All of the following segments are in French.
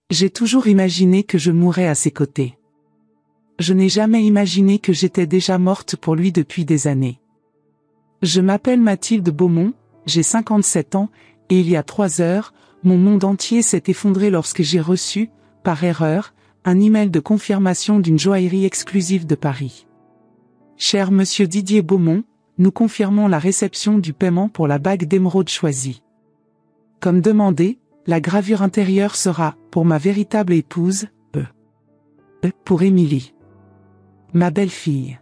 J'ai toujours imaginé que je mourrais à ses côtés. Je n'ai jamais imaginé que j'étais déjà morte pour lui depuis des années. Je m'appelle Mathilde Beaumont, j'ai 57 ans, et il y a 3 heures, mon monde entier s'est effondré lorsque j'ai reçu, par erreur, un email de confirmation d'une joaillerie exclusive de Paris. Cher Monsieur Didier Beaumont, nous confirmons la réception du paiement pour la bague d'émeraude choisie. Comme demandé, la gravure intérieure sera, pour ma véritable épouse, pour Émilie. Ma belle-fille.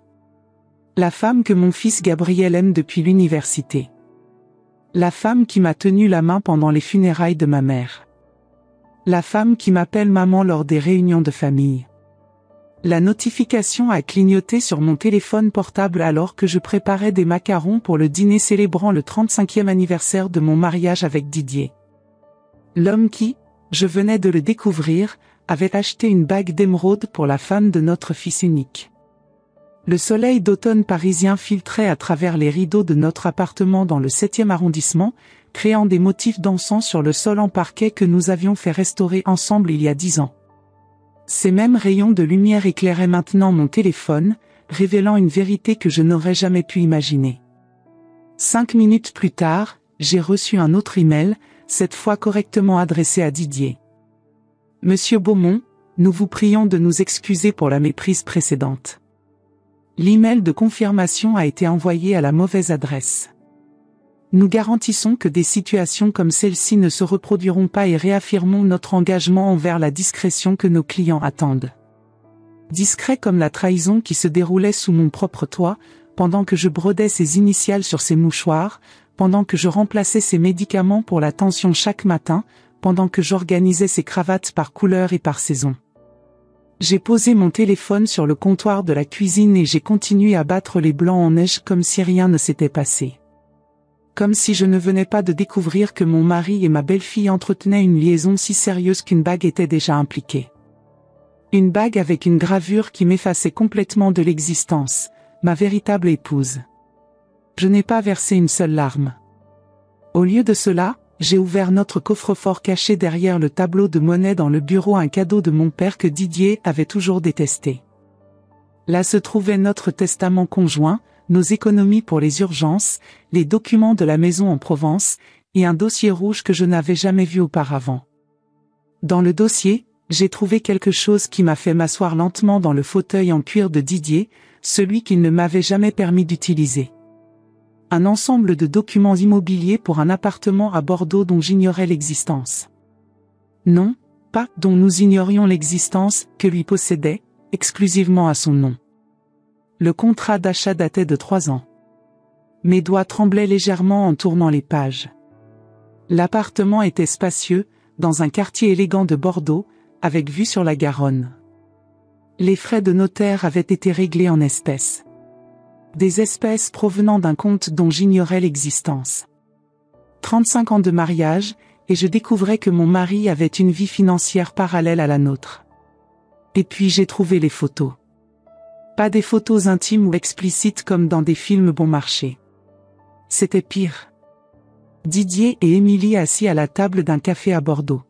La femme que mon fils Gabriel aime depuis l'université. La femme qui m'a tenu la main pendant les funérailles de ma mère. La femme qui m'appelle maman lors des réunions de famille. La notification a clignoté sur mon téléphone portable alors que je préparais des macarons pour le dîner célébrant le 35e anniversaire de mon mariage avec Didier. L'homme qui, je venais de le découvrir, avait acheté une bague d'émeraude pour la femme de notre fils unique. Le soleil d'automne parisien filtrait à travers les rideaux de notre appartement dans le 7e arrondissement, créant des motifs d'encens sur le sol en parquet que nous avions fait restaurer ensemble il y a 10 ans. Ces mêmes rayons de lumière éclairaient maintenant mon téléphone, révélant une vérité que je n'aurais jamais pu imaginer. 5 minutes plus tard, j'ai reçu un autre email, cette fois correctement adressé à Didier. Monsieur Beaumont, nous vous prions de nous excuser pour la méprise précédente. L'email de confirmation a été envoyé à la mauvaise adresse. Nous garantissons que des situations comme celle-ci ne se reproduiront pas et réaffirmons notre engagement envers la discrétion que nos clients attendent. Discret comme la trahison qui se déroulait sous mon propre toit, pendant que je brodais ses initiales sur ses mouchoirs, pendant que je remplaçais ses médicaments pour la tension chaque matin, pendant que j'organisais ses cravates par couleur et par saison. J'ai posé mon téléphone sur le comptoir de la cuisine et j'ai continué à battre les blancs en neige comme si rien ne s'était passé. Comme si je ne venais pas de découvrir que mon mari et ma belle-fille entretenaient une liaison si sérieuse qu'une bague était déjà impliquée. Une bague avec une gravure qui m'effaçait complètement de l'existence, ma véritable épouse. Je n'ai pas versé une seule larme. Au lieu de cela, j'ai ouvert notre coffre-fort caché derrière le tableau de monnaie dans le bureau, un cadeau de mon père que Didier avait toujours détesté. Là se trouvait notre testament conjoint, nos économies pour les urgences, les documents de la maison en Provence, et un dossier rouge que je n'avais jamais vu auparavant. Dans le dossier, j'ai trouvé quelque chose qui m'a fait m'asseoir lentement dans le fauteuil en cuir de Didier, celui qu'il ne m'avait jamais permis d'utiliser. Un ensemble de documents immobiliers pour un appartement à Bordeaux dont j'ignorais l'existence. Non, pas dont nous ignorions l'existence, que lui possédait, exclusivement à son nom. Le contrat d'achat datait de 3 ans. Mes doigts tremblaient légèrement en tournant les pages. L'appartement était spacieux, dans un quartier élégant de Bordeaux, avec vue sur la Garonne. Les frais de notaire avaient été réglés en espèces. Des espèces provenant d'un compte dont j'ignorais l'existence. 35 ans de mariage, et je découvrais que mon mari avait une vie financière parallèle à la nôtre. Et puis j'ai trouvé les photos. Pas des photos intimes ou explicites comme dans des films bon marché. C'était pire. Didier et Émilie assis à la table d'un café à Bordeaux.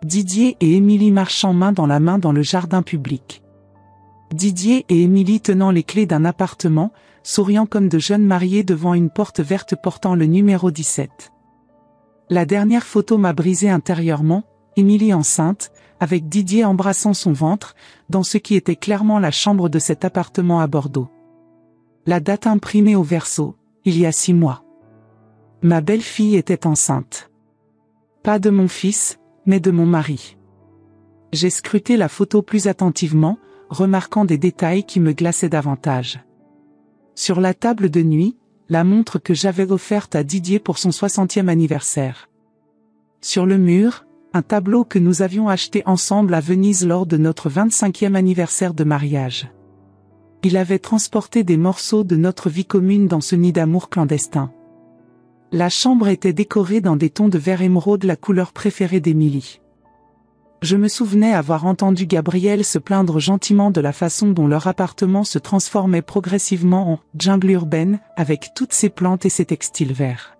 Didier et Émilie marchant main dans la main dans le jardin public. Didier et Émilie tenant les clés d'un appartement, souriant comme de jeunes mariés devant une porte verte portant le numéro 17. La dernière photo m'a brisé intérieurement, Émilie enceinte, avec Didier embrassant son ventre, dans ce qui était clairement la chambre de cet appartement à Bordeaux. La date imprimée au verso, il y a 6 mois. Ma belle-fille était enceinte. Pas de mon fils, mais de mon mari. J'ai scruté la photo plus attentivement, remarquant des détails qui me glaçaient davantage. Sur la table de nuit, la montre que j'avais offerte à Didier pour son 60e anniversaire. Sur le mur, un tableau que nous avions acheté ensemble à Venise lors de notre 25e anniversaire de mariage. Il avait transporté des morceaux de notre vie commune dans ce nid d'amour clandestin. La chambre était décorée dans des tons de vert émeraude, la couleur préférée d'Émilie. Je me souvenais avoir entendu Gabriel se plaindre gentiment de la façon dont leur appartement se transformait progressivement en jungle urbaine, avec toutes ses plantes et ses textiles verts.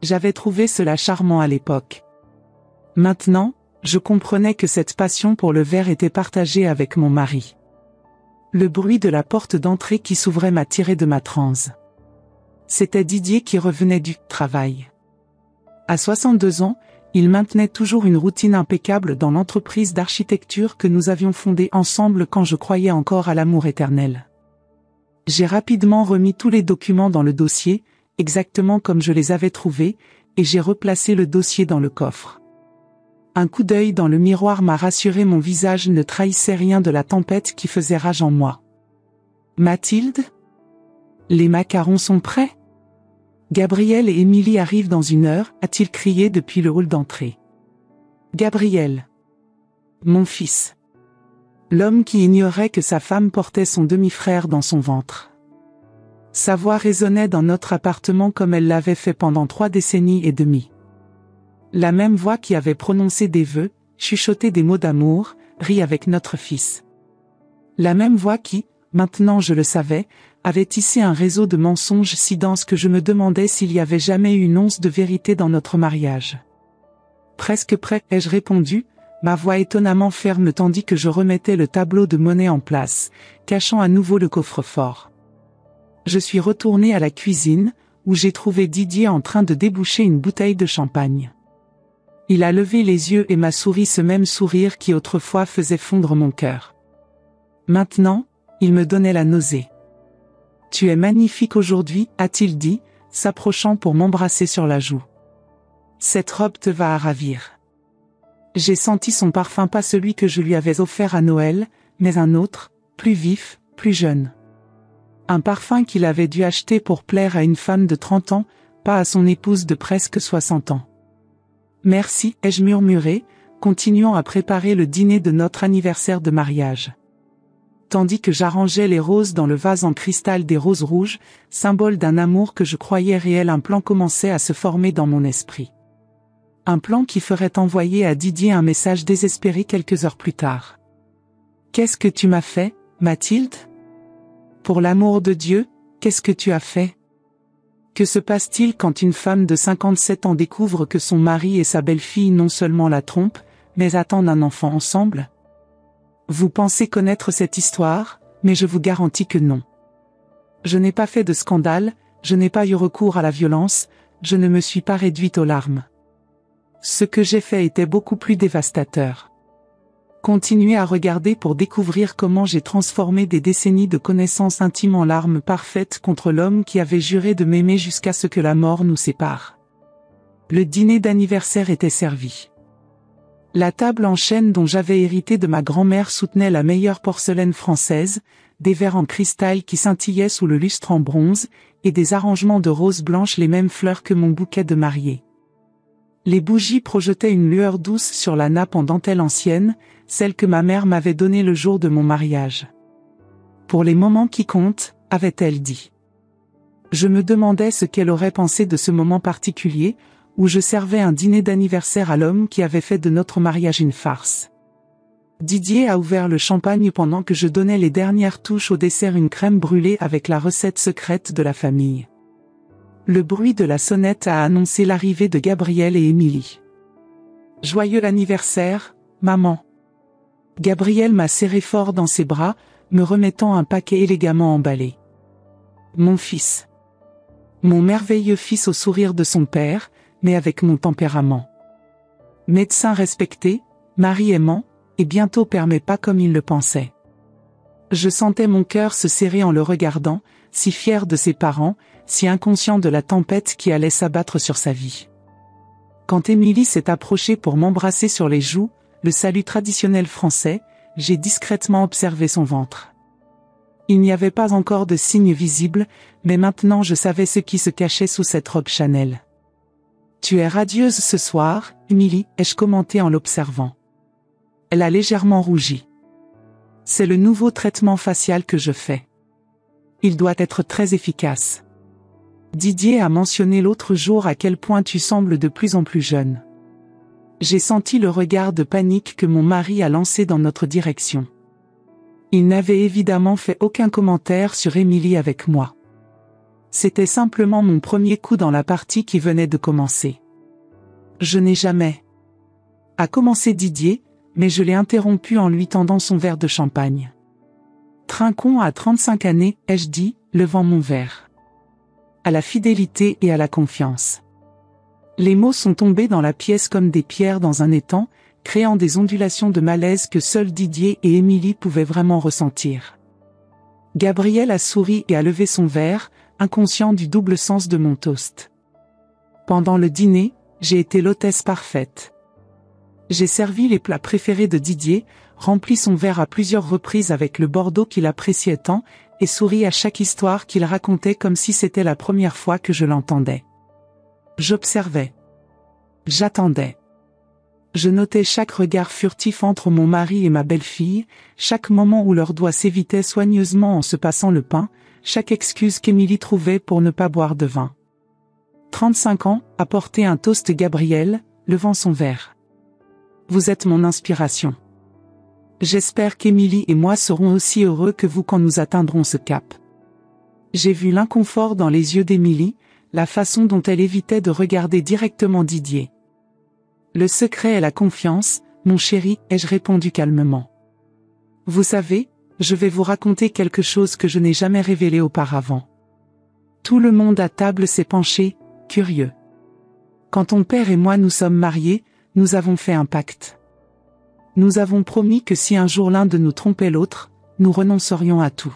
J'avais trouvé cela charmant à l'époque. Maintenant, Je comprenais que cette passion pour le verre était partagée avec mon mari. Le bruit de la porte d'entrée qui s'ouvrait m'a tiré de ma transe. C'était Didier qui revenait du travail. À 62 ans, il maintenait toujours une routine impeccable dans l'entreprise d'architecture que nous avions fondée ensemble quand je croyais encore à l'amour éternel. J'ai rapidement remis tous les documents dans le dossier, exactement comme je les avais trouvés, et j'ai replacé le dossier dans le coffre. Un coup d'œil dans le miroir m'a rassuré, mon visage ne trahissait rien de la tempête qui faisait rage en moi. Mathilde? Les macarons sont prêts? Gabriel et Émilie arrivent dans 1 heure, a-t-il crié depuis le hall d'entrée. Gabriel. Mon fils. L'homme qui ignorait que sa femme portait son demi-frère dans son ventre. Sa voix résonnait dans notre appartement comme elle l'avait fait pendant 3 décennies et demie. La même voix qui avait prononcé des vœux, chuchoté des mots d'amour, ri avec notre fils. La même voix qui, maintenant je le savais, avait tissé un réseau de mensonges si dense que je me demandais s'il y avait jamais eu une once de vérité dans notre mariage. Presque prêt, ai-je répondu, ma voix étonnamment ferme tandis que je remettais le tableau de monnaie en place, cachant à nouveau le coffre-fort. Je suis retourné à la cuisine, où j'ai trouvé Didier en train de déboucher une bouteille de champagne. Il a levé les yeux et m'a souri, ce même sourire qui autrefois faisait fondre mon cœur. Maintenant, il me donnait la nausée. « Tu es magnifique aujourd'hui » a-t-il dit, s'approchant pour m'embrasser sur la joue. « Cette robe te va à ravir. » J'ai senti son parfum, pas celui que je lui avais offert à Noël, mais un autre, plus vif, plus jeune. Un parfum qu'il avait dû acheter pour plaire à une femme de 30 ans, pas à son épouse de presque 60 ans. « Merci » ai-je murmuré, continuant à préparer le dîner de notre anniversaire de mariage. Tandis que j'arrangeais les roses dans le vase en cristal des roses rouges, symbole d'un amour que je croyais réel, un plan commençait à se former dans mon esprit. Un plan qui ferait envoyer à Didier un message désespéré quelques heures plus tard. « Qu'est-ce que tu m'as fait, Mathilde? Pour l'amour de Dieu, qu'est-ce que tu as fait? Que se passe-t-il quand une femme de 57 ans découvre que son mari et sa belle-fille non seulement la trompent, mais attendent un enfant ensemble? Vous pensez connaître cette histoire, mais je vous garantis que non. Je n'ai pas fait de scandale, je n'ai pas eu recours à la violence, je ne me suis pas réduite aux larmes. Ce que j'ai fait était beaucoup plus dévastateur. Continuez à regarder pour découvrir comment j'ai transformé des décennies de connaissances intimes en larmes parfaites contre l'homme qui avait juré de m'aimer jusqu'à ce que la mort nous sépare. Le dîner d'anniversaire était servi. La table en chêne dont j'avais hérité de ma grand-mère soutenait la meilleure porcelaine française, des verres en cristal qui scintillaient sous le lustre en bronze, et des arrangements de roses blanches, les mêmes fleurs que mon bouquet de mariée. Les bougies projetaient une lueur douce sur la nappe en dentelle ancienne, celle que ma mère m'avait donnée le jour de mon mariage. Pour les moments qui comptent, avait-elle dit. Je me demandais ce qu'elle aurait pensé de ce moment particulier, où je servais un dîner d'anniversaire à l'homme qui avait fait de notre mariage une farce. Didier a ouvert le champagne pendant que je donnais les dernières touches au dessert, une crème brûlée avec la recette secrète de la famille. Le bruit de la sonnette a annoncé l'arrivée de Gabriel et Émilie. « Joyeux anniversaire, maman !» Gabriel m'a serré fort dans ses bras, me remettant un paquet élégamment emballé. « Mon fils. Mon merveilleux fils au sourire de son père, mais avec mon tempérament. Médecin respecté, mari aimant, et bientôt père mais pas comme il le pensait. » Je sentais mon cœur se serrer en le regardant, si fier de ses parents, si inconscient de la tempête qui allait s'abattre sur sa vie. Quand Émilie s'est approchée pour m'embrasser sur les joues, le salut traditionnel français, j'ai discrètement observé son ventre. Il n'y avait pas encore de signe visible, mais maintenant je savais ce qui se cachait sous cette robe Chanel. « Tu es radieuse ce soir, Émilie » ai-je commenté en l'observant. Elle a légèrement rougi. C'est le nouveau traitement facial que je fais. Il doit être très efficace. Didier a mentionné l'autre jour à quel point tu sembles de plus en plus jeune. J'ai senti le regard de panique que mon mari a lancé dans notre direction. Il n'avait évidemment fait aucun commentaire sur Émilie avec moi. C'était simplement mon premier coup dans la partie qui venait de commencer. Je n'ai jamais A commencé Didier, mais je l'ai interrompu en lui tendant son verre de champagne. Trinquons à 35 années, ai-je dit, levant mon verre. À la fidélité et à la confiance. Les mots sont tombés dans la pièce comme des pierres dans un étang, créant des ondulations de malaise que seuls Didier et Émilie pouvaient vraiment ressentir. Gabriel a souri et a levé son verre, inconscient du double sens de mon toast. Pendant le dîner, j'ai été l'hôtesse parfaite. J'ai servi les plats préférés de Didier, rempli son verre à plusieurs reprises avec le Bordeaux qu'il appréciait tant, et souri à chaque histoire qu'il racontait comme si c'était la première fois que je l'entendais. J'observais. J'attendais. Je notais chaque regard furtif entre mon mari et ma belle-fille, chaque moment où leurs doigts s'évitaient soigneusement en se passant le pain, chaque excuse qu'Émilie trouvait pour ne pas boire de vin. 35 ans, apportait un toast Gabriel, levant son verre. Vous êtes mon inspiration. J'espère qu'Émilie et moi serons aussi heureux que vous quand nous atteindrons ce cap. J'ai vu l'inconfort dans les yeux d'Émilie, la façon dont elle évitait de regarder directement Didier. Le secret est la confiance, mon chéri, ai-je répondu calmement. Vous savez, je vais vous raconter quelque chose que je n'ai jamais révélé auparavant. Tout le monde à table s'est penché, curieux. Quand ton père et moi nous sommes mariés, nous avons fait un pacte. Nous avons promis que si un jour l'un de nous trompait l'autre, nous renoncerions à tout.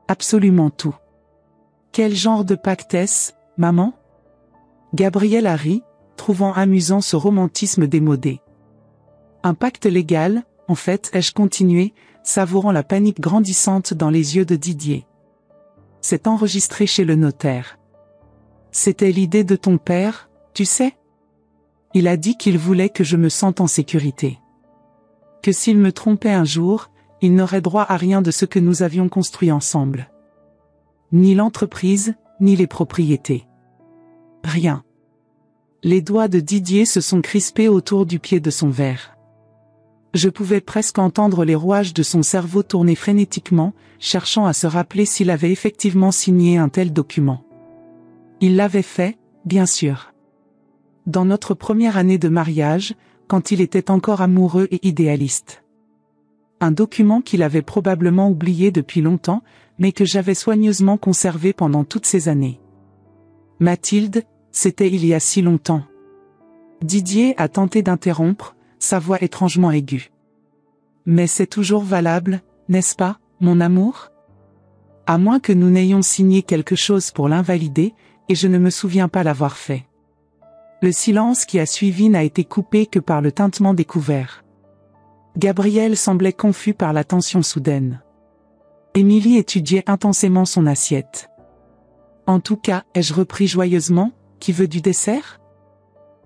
Absolument tout. Quel genre de pacte est-ce, maman? Gabriel a ri, trouvant amusant ce romantisme démodé. Un pacte légal, en fait, ai-je continué, savourant la panique grandissante dans les yeux de Didier. C'est enregistré chez le notaire. C'était l'idée de ton père, tu sais? Il a dit qu'il voulait que je me sente en sécurité. Que s'il me trompait un jour, il n'aurait droit à rien de ce que nous avions construit ensemble. Ni l'entreprise, ni les propriétés. Rien. Les doigts de Didier se sont crispés autour du pied de son verre. Je pouvais presque entendre les rouages de son cerveau tourner frénétiquement, cherchant à se rappeler s'il avait effectivement signé un tel document. Il l'avait fait, bien sûr. Dans notre première année de mariage, quand il était encore amoureux et idéaliste. Un document qu'il avait probablement oublié depuis longtemps, mais que j'avais soigneusement conservé pendant toutes ces années. Mathilde, c'était il y a si longtemps. Didier a tenté d'interrompre, sa voix étrangement aiguë. Mais c'est toujours valable, n'est-ce pas, mon amour? À moins que nous n'ayons signé quelque chose pour l'invalider, et je ne me souviens pas l'avoir fait. Le silence qui a suivi n'a été coupé que par le tintement des couverts. Gabriel semblait confus par la tension soudaine. Émilie étudiait intensément son assiette. En tout cas, ai-je repris joyeusement, qui veut du dessert?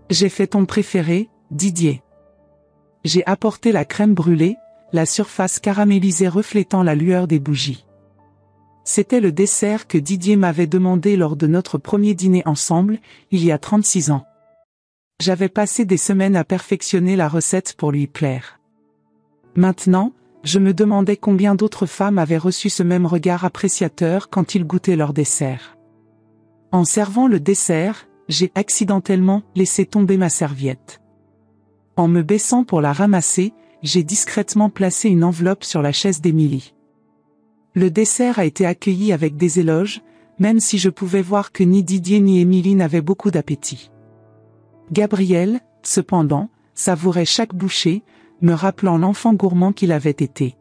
J'ai fait ton préféré, Didier. J'ai apporté la crème brûlée, la surface caramélisée reflétant la lueur des bougies. C'était le dessert que Didier m'avait demandé lors de notre premier dîner ensemble, il y a 36 ans. J'avais passé des semaines à perfectionner la recette pour lui plaire. Maintenant, je me demandais combien d'autres femmes avaient reçu ce même regard appréciateur quand ils goûtaient leur dessert. En servant le dessert, j'ai accidentellement laissé tomber ma serviette. En me baissant pour la ramasser, j'ai discrètement placé une enveloppe sur la chaise d'Émilie. Le dessert a été accueilli avec des éloges, même si je pouvais voir que ni Didier ni Émilie n'avaient beaucoup d'appétit. Gabriel, cependant, savourait chaque bouchée, me rappelant l'enfant gourmand qu'il avait été.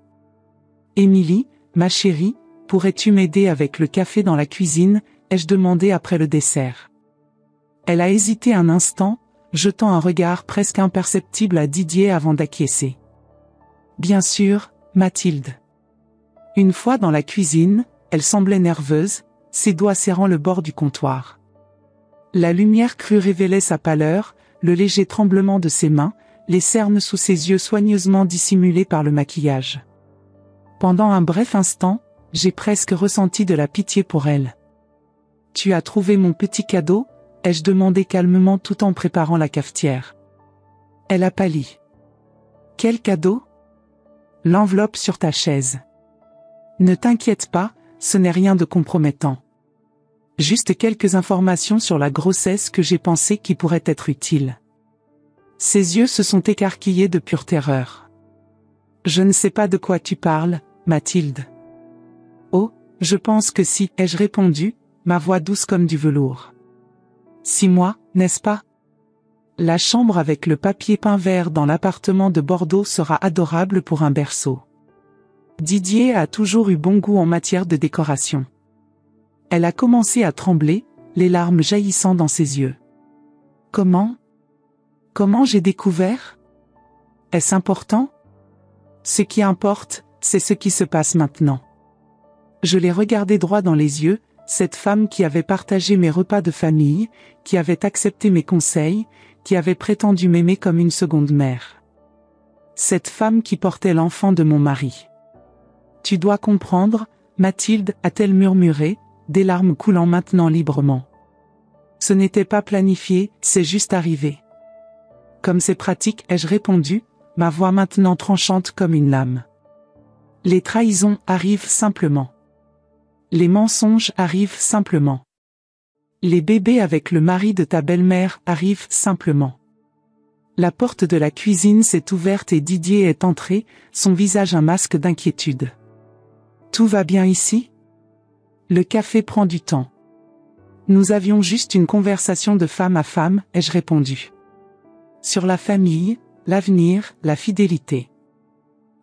Émilie, ma chérie, pourrais-tu m'aider avec le café dans la cuisine, ai-je demandé après le dessert. Elle a hésité un instant, jetant un regard presque imperceptible à Didier avant d'acquiescer. Bien sûr, Mathilde. Une fois dans la cuisine, elle semblait nerveuse, ses doigts serrant le bord du comptoir. La lumière crue révélait sa pâleur, le léger tremblement de ses mains, les cernes sous ses yeux soigneusement dissimulés par le maquillage. Pendant un bref instant, j'ai presque ressenti de la pitié pour elle. « Tu as trouvé mon petit cadeau ?» ai-je demandé calmement tout en préparant la cafetière. Elle a pâli. « Quel cadeau ?» L'enveloppe sur ta chaise. « Ne t'inquiète pas, ce n'est rien de compromettant. Juste quelques informations sur la grossesse que j'ai pensé qui pourraient être utiles. » Ses yeux se sont écarquillés de pure terreur. Je ne sais pas de quoi tu parles, Mathilde. Oh, je pense que si, ai-je répondu, ma voix douce comme du velours. 6 mois, n'est-ce pas? La chambre avec le papier peint vert dans l'appartement de Bordeaux sera adorable pour un berceau. Didier a toujours eu bon goût en matière de décoration. Elle a commencé à trembler, les larmes jaillissant dans ses yeux. Comment j'ai découvert? Est-ce important? Ce qui importe, c'est ce qui se passe maintenant. Je l'ai regardée droit dans les yeux, cette femme qui avait partagé mes repas de famille, qui avait accepté mes conseils, qui avait prétendu m'aimer comme une seconde mère. Cette femme qui portait l'enfant de mon mari. Tu dois comprendre, Mathilde, a-t-elle murmuré, des larmes coulant maintenant librement. Ce n'était pas planifié, c'est juste arrivé. Comme c'est pratique, ai-je répondu, ma voix maintenant tranchante comme une lame. Les trahisons arrivent simplement. Les mensonges arrivent simplement. Les bébés avec le mari de ta belle-mère arrivent simplement. La porte de la cuisine s'est ouverte et Didier est entré, son visage un masque d'inquiétude. Tout va bien ici? Le café prend du temps. Nous avions juste une conversation de femme à femme, ai-je répondu. Sur la famille, l'avenir, la fidélité.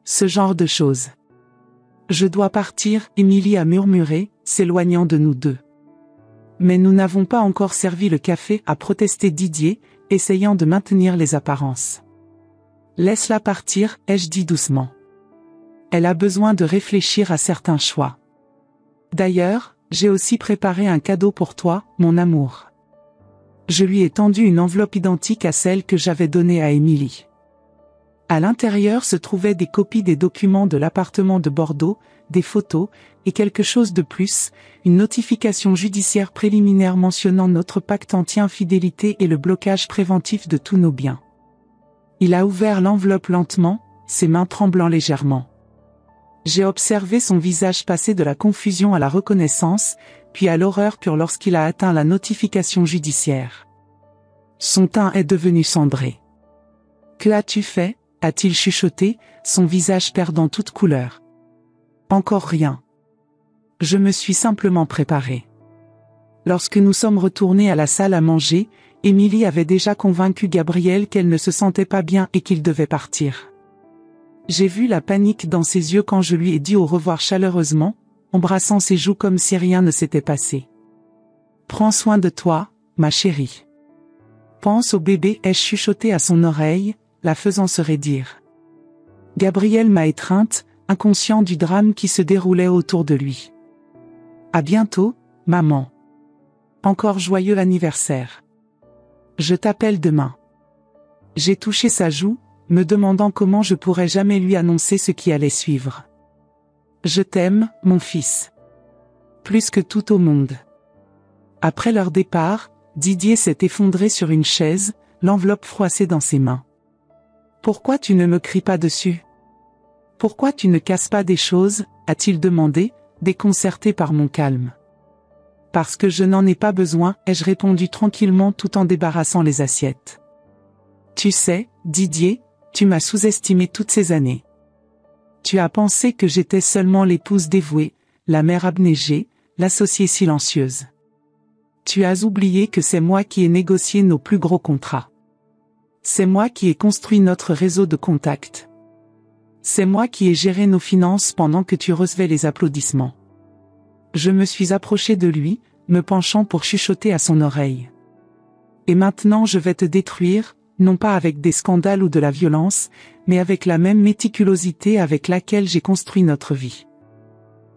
Ce genre de choses. Je dois partir, Émilie a murmuré, s'éloignant de nous deux. Mais nous n'avons pas encore servi le café, a protesté Didier, essayant de maintenir les apparences. Laisse-la partir, ai-je dit doucement. Elle a besoin de réfléchir à certains choix. D'ailleurs, j'ai aussi préparé un cadeau pour toi, mon amour. Je lui ai tendu une enveloppe identique à celle que j'avais donnée à Émilie. À l'intérieur se trouvaient des copies des documents de l'appartement de Bordeaux, des photos, et quelque chose de plus, une notification judiciaire préliminaire mentionnant notre pacte anti-infidélité et le blocage préventif de tous nos biens. Il a ouvert l'enveloppe lentement, ses mains tremblant légèrement. J'ai observé son visage passer de la confusion à la reconnaissance, puis à l'horreur pure lorsqu'il a atteint la notification judiciaire. Son teint est devenu cendré. « Que as-tu fait ?» a-t-il chuchoté, son visage perdant toute couleur. « Encore rien. Je me suis simplement préparé. » Lorsque nous sommes retournés à la salle à manger, Émilie avait déjà convaincu Gabriel qu'elle ne se sentait pas bien et qu'il devait partir. J'ai vu la panique dans ses yeux quand je lui ai dit au revoir chaleureusement, embrassant ses joues comme si rien ne s'était passé. « Prends soin de toi, ma chérie. Pense au bébé, ai-je chuchoté à son oreille, la faisant se raidir. Gabriel m'a étreinte, inconscient du drame qui se déroulait autour de lui. À bientôt, maman. Encore joyeux anniversaire. Je t'appelle demain. J'ai touché sa joue, me demandant comment je pourrais jamais lui annoncer ce qui allait suivre. Je t'aime, mon fils. Plus que tout au monde. Après leur départ, Didier s'est effondré sur une chaise, l'enveloppe froissée dans ses mains. Pourquoi tu ne me cries pas dessus? Pourquoi tu ne casses pas des choses, a-t-il demandé, déconcerté par mon calme. Parce que je n'en ai pas besoin, ai-je répondu tranquillement tout en débarrassant les assiettes. Tu sais, Didier, tu m'as sous-estimé toutes ces années. Tu as pensé que j'étais seulement l'épouse dévouée, la mère abnégée, l'associée silencieuse. Tu as oublié que c'est moi qui ai négocié nos plus gros contrats. C'est moi qui ai construit notre réseau de contacts. C'est moi qui ai géré nos finances pendant que tu recevais les applaudissements. Je me suis approché de lui, me penchant pour chuchoter à son oreille. Et maintenant je vais te détruire, non pas avec des scandales ou de la violence, mais avec la même méticulosité avec laquelle j'ai construit notre vie.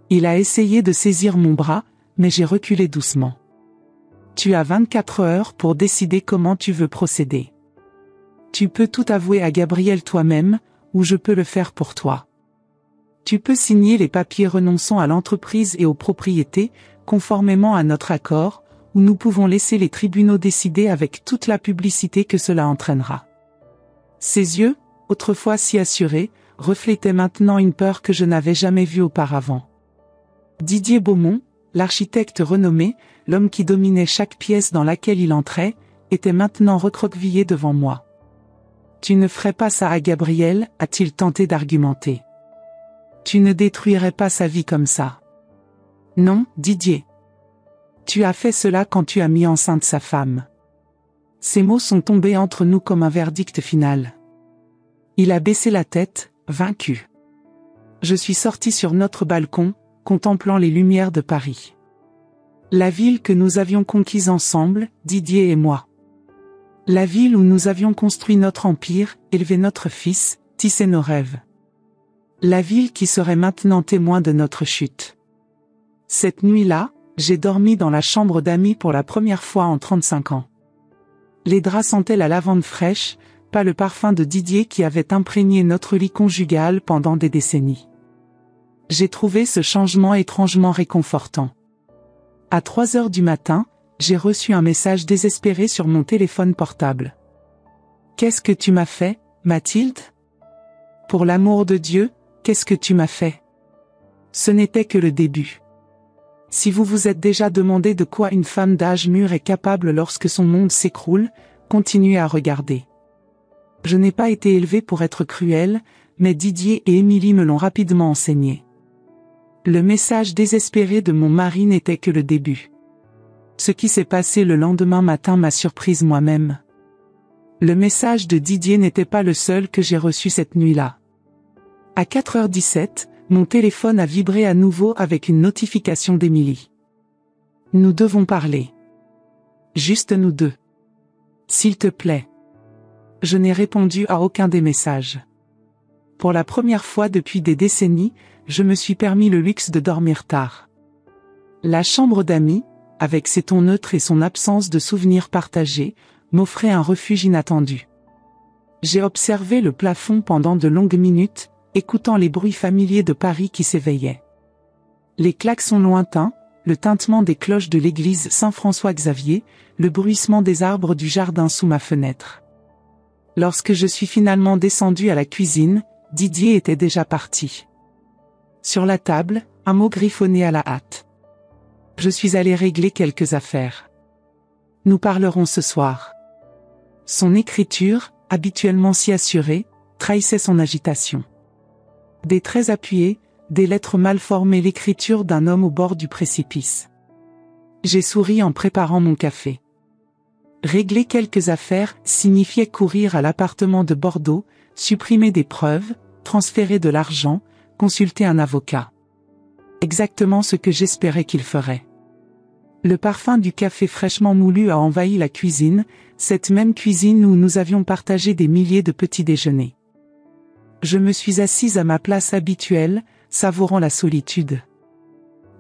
Il a essayé de saisir mon bras, mais j'ai reculé doucement. Tu as 24 heures pour décider comment tu veux procéder. Tu peux tout avouer à Gabriel toi-même, ou je peux le faire pour toi. Tu peux signer les papiers renonçant à l'entreprise et aux propriétés, conformément à notre accord, ou nous pouvons laisser les tribunaux décider avec toute la publicité que cela entraînera. Ses yeux, autrefois si assurés, reflétaient maintenant une peur que je n'avais jamais vue auparavant. Didier Beaumont, l'architecte renommé, l'homme qui dominait chaque pièce dans laquelle il entrait, était maintenant recroquevillé devant moi. Tu ne ferais pas ça à Gabriel, a-t-il tenté d'argumenter. Tu ne détruirais pas sa vie comme ça. Non, Didier. Tu as fait cela quand tu as mis enceinte sa femme. Ces mots sont tombés entre nous comme un verdict final. Il a baissé la tête, vaincu. Je suis sorti sur notre balcon, contemplant les lumières de Paris. La ville que nous avions conquise ensemble, Didier et moi. La ville où nous avions construit notre empire, élevé notre fils, tissé nos rêves. La ville qui serait maintenant témoin de notre chute. Cette nuit-là, j'ai dormi dans la chambre d'amis pour la première fois en 35 ans. Les draps sentaient la lavande fraîche, pas le parfum de Didier qui avait imprégné notre lit conjugal pendant des décennies. J'ai trouvé ce changement étrangement réconfortant. À 3 heures du matin, j'ai reçu un message désespéré sur mon téléphone portable. « Qu'est-ce que tu m'as fait, Mathilde ? Pour l'amour de Dieu, qu'est-ce que tu m'as fait ?» Ce n'était que le début. Si vous vous êtes déjà demandé de quoi une femme d'âge mûr est capable lorsque son monde s'écroule, continuez à regarder. Je n'ai pas été élevée pour être cruelle, mais Didier et Émilie me l'ont rapidement enseigné. Le message désespéré de mon mari n'était que le début. Ce qui s'est passé le lendemain matin m'a surprise moi-même. Le message de Didier n'était pas le seul que j'ai reçu cette nuit-là. À 4h17, mon téléphone a vibré à nouveau avec une notification d'Émilie. « Nous devons parler. Juste nous deux. S'il te plaît. » Je n'ai répondu à aucun des messages. Pour la première fois depuis des décennies, je me suis permis le luxe de dormir tard. La chambre d'amis, avec ses tons neutres et son absence de souvenirs partagés, m'offrait un refuge inattendu. J'ai observé le plafond pendant de longues minutes, écoutant les bruits familiers de Paris qui s'éveillaient. Les klaxons lointains, le tintement des cloches de l'église Saint-François-Xavier, le bruissement des arbres du jardin sous ma fenêtre. Lorsque je suis finalement descendu à la cuisine, Didier était déjà parti. Sur la table, un mot griffonné à la hâte. Je suis allé régler quelques affaires. Nous parlerons ce soir. Son écriture, habituellement si assurée, trahissait son agitation. Des traits appuyés, des lettres mal formées, l'écriture d'un homme au bord du précipice. J'ai souri en préparant mon café. Régler quelques affaires signifiait courir à l'appartement de Bordeaux, supprimer des preuves, transférer de l'argent, consulter un avocat. Exactement ce que j'espérais qu'il ferait. Le parfum du café fraîchement moulu a envahi la cuisine, cette même cuisine où nous avions partagé des milliers de petits déjeuners. Je me suis assise à ma place habituelle, savourant la solitude.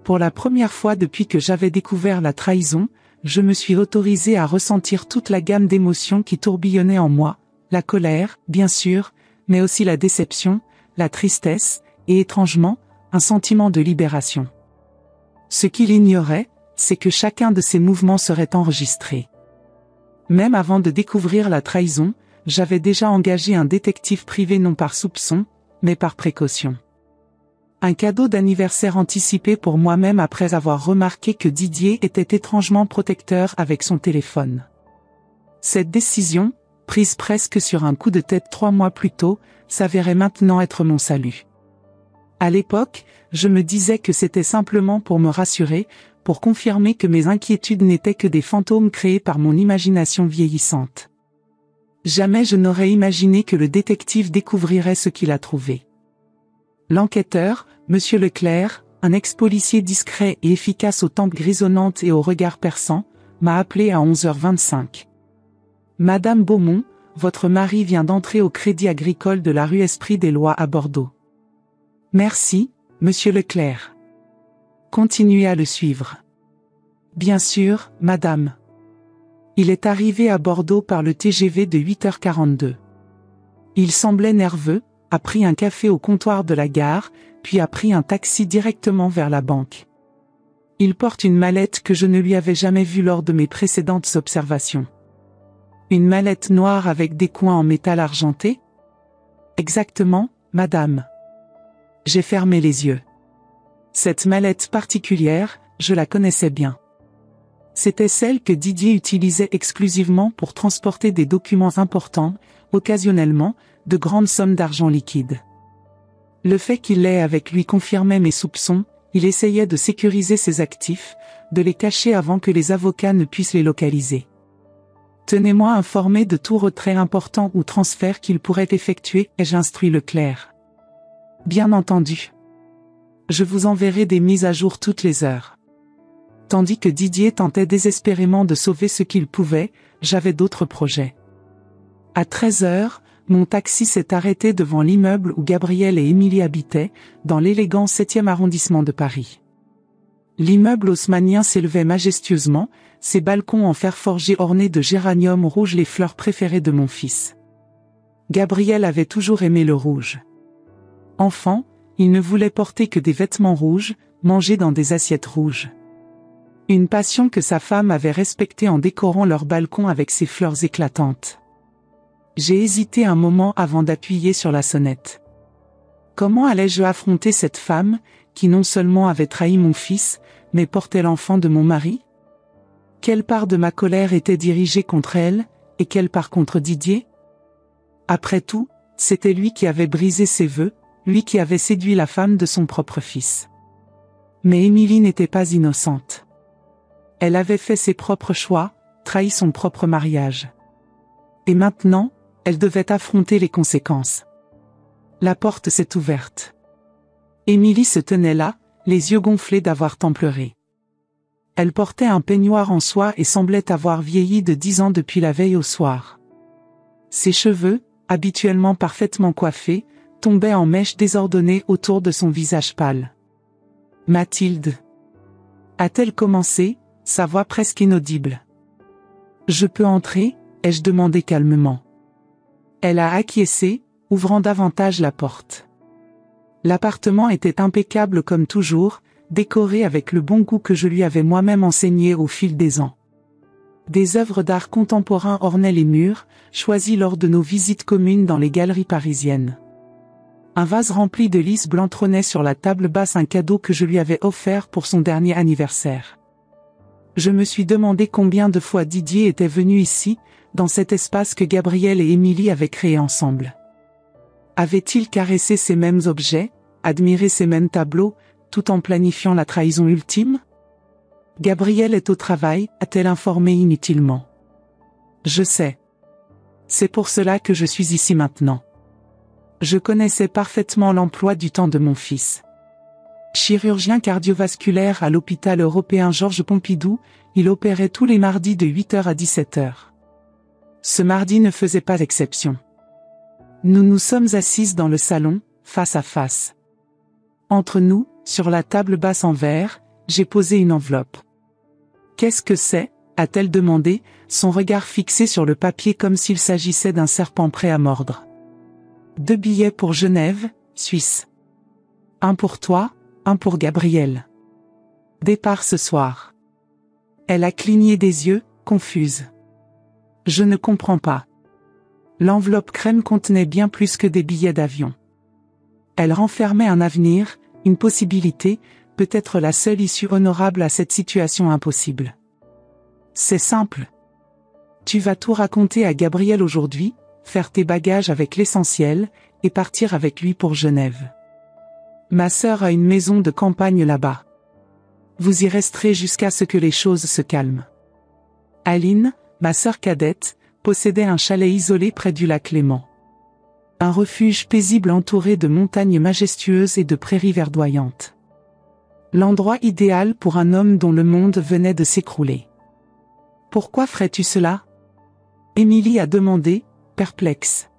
Pour la première fois depuis que j'avais découvert la trahison, je me suis autorisée à ressentir toute la gamme d'émotions qui tourbillonnaient en moi, la colère, bien sûr, mais aussi la déception, la tristesse, et étrangement, un sentiment de libération. Ce qu'il ignorait, c'est que chacun de ces mouvements serait enregistré. Même avant de découvrir la trahison, j'avais déjà engagé un détective privé non par soupçon, mais par précaution. Un cadeau d'anniversaire anticipé pour moi-même après avoir remarqué que Didier était étrangement protecteur avec son téléphone. Cette décision, prise presque sur un coup de tête 3 mois plus tôt, s'avérait maintenant être mon salut. À l'époque, je me disais que c'était simplement pour me rassurer, pour confirmer que mes inquiétudes n'étaient que des fantômes créés par mon imagination vieillissante. Jamais je n'aurais imaginé que le détective découvrirait ce qu'il a trouvé. L'enquêteur, Monsieur Leclerc, un ex-policier discret et efficace aux tempes grisonnantes et au regard perçant, m'a appelé à 11h25. Madame Beaumont, votre mari vient d'entrer au Crédit Agricole de la rue Esprit des Lois à Bordeaux. Merci, Monsieur Leclerc. Continuez à le suivre. Bien sûr, madame. Il est arrivé à Bordeaux par le TGV de 8h42. Il semblait nerveux, a pris un café au comptoir de la gare, puis a pris un taxi directement vers la banque. Il porte une mallette que je ne lui avais jamais vue lors de mes précédentes observations. Une mallette noire avec des coins en métal argenté ? Exactement, madame. J'ai fermé les yeux. Cette mallette particulière, je la connaissais bien. C'était celle que Didier utilisait exclusivement pour transporter des documents importants, occasionnellement, de grandes sommes d'argent liquide. Le fait qu'il l'ait avec lui confirmait mes soupçons, il essayait de sécuriser ses actifs, de les cacher avant que les avocats ne puissent les localiser. Tenez-moi informé de tout retrait important ou transfert qu'il pourrait effectuer, ai-je instruit Leclerc. Bien entendu. Je vous enverrai des mises à jour toutes les heures. Tandis que Didier tentait désespérément de sauver ce qu'il pouvait, j'avais d'autres projets. À 13h, mon taxi s'est arrêté devant l'immeuble où Gabriel et Émilie habitaient, dans l'élégant 7e arrondissement de Paris. L'immeuble haussmannien s'élevait majestueusement, ses balcons en fer forgé ornés de géranium rouge, les fleurs préférées de mon fils. Gabriel avait toujours aimé le rouge. Enfant, il ne voulait porter que des vêtements rouges, manger dans des assiettes rouges. Une passion que sa femme avait respectée en décorant leur balcon avec ses fleurs éclatantes. J'ai hésité un moment avant d'appuyer sur la sonnette. Comment allais-je affronter cette femme, qui non seulement avait trahi mon fils, mais portait l'enfant de mon mari? Quelle part de ma colère était dirigée contre elle, et quelle part contre Didier? Après tout, c'était lui qui avait brisé ses vœux, lui qui avait séduit la femme de son propre fils. Mais Émilie n'était pas innocente. Elle avait fait ses propres choix, trahi son propre mariage. Et maintenant, elle devait affronter les conséquences. La porte s'est ouverte. Émilie se tenait là, les yeux gonflés d'avoir tant pleuré. Elle portait un peignoir en soie et semblait avoir vieilli de 10 ans depuis la veille au soir. Ses cheveux, habituellement parfaitement coiffés, tombaient en mèches désordonnées autour de son visage pâle. « Mathilde » a-t-elle commencé, sa voix presque inaudible. « Je peux entrer ?» ai-je demandé calmement. Elle a acquiescé, ouvrant davantage la porte. L'appartement était impeccable comme toujours, décoré avec le bon goût que je lui avais moi-même enseigné au fil des ans. Des œuvres d'art contemporain ornaient les murs, choisies lors de nos visites communes dans les galeries parisiennes. Un vase rempli de lys blanc trônait sur la table basse, un cadeau que je lui avais offert pour son dernier anniversaire. Je me suis demandé combien de fois Didier était venu ici, dans cet espace que Gabriel et Émilie avaient créé ensemble. Avait-il caressé ces mêmes objets, admiré ces mêmes tableaux, tout en planifiant la trahison ultime? Gabriel est au travail, a-t-elle informé inutilement. Je sais. C'est pour cela que je suis ici maintenant. Je connaissais parfaitement l'emploi du temps de mon fils. Chirurgien cardiovasculaire à l'hôpital européen Georges Pompidou, il opérait tous les mardis de 8h à 17h. Ce mardi ne faisait pas exception. Nous nous sommes assises dans le salon, face à face. Entre nous, sur la table basse en verre, j'ai posé une enveloppe. « Qu'est-ce que c'est ?» a-t-elle demandé, son regard fixé sur le papier comme s'il s'agissait d'un serpent prêt à mordre. « 2 billets pour Genève, Suisse. Un pour toi, un pour Gabriel. Départ ce soir. » Elle a cligné des yeux, confuse. « Je ne comprends pas. » L'enveloppe crème contenait bien plus que des billets d'avion. Elle renfermait un avenir, une possibilité, peut-être la seule issue honorable à cette situation impossible. C'est simple. Tu vas tout raconter à Gabriel aujourd'hui, faire tes bagages avec l'essentiel, et partir avec lui pour Genève. Ma sœur a une maison de campagne là-bas. Vous y resterez jusqu'à ce que les choses se calment. Aline, ma sœur cadette, possédait un chalet isolé près du lac Léman. Un refuge paisible entouré de montagnes majestueuses et de prairies verdoyantes. L'endroit idéal pour un homme dont le monde venait de s'écrouler. Pourquoi ferais-tu cela? Émilie a demandé, perplexe.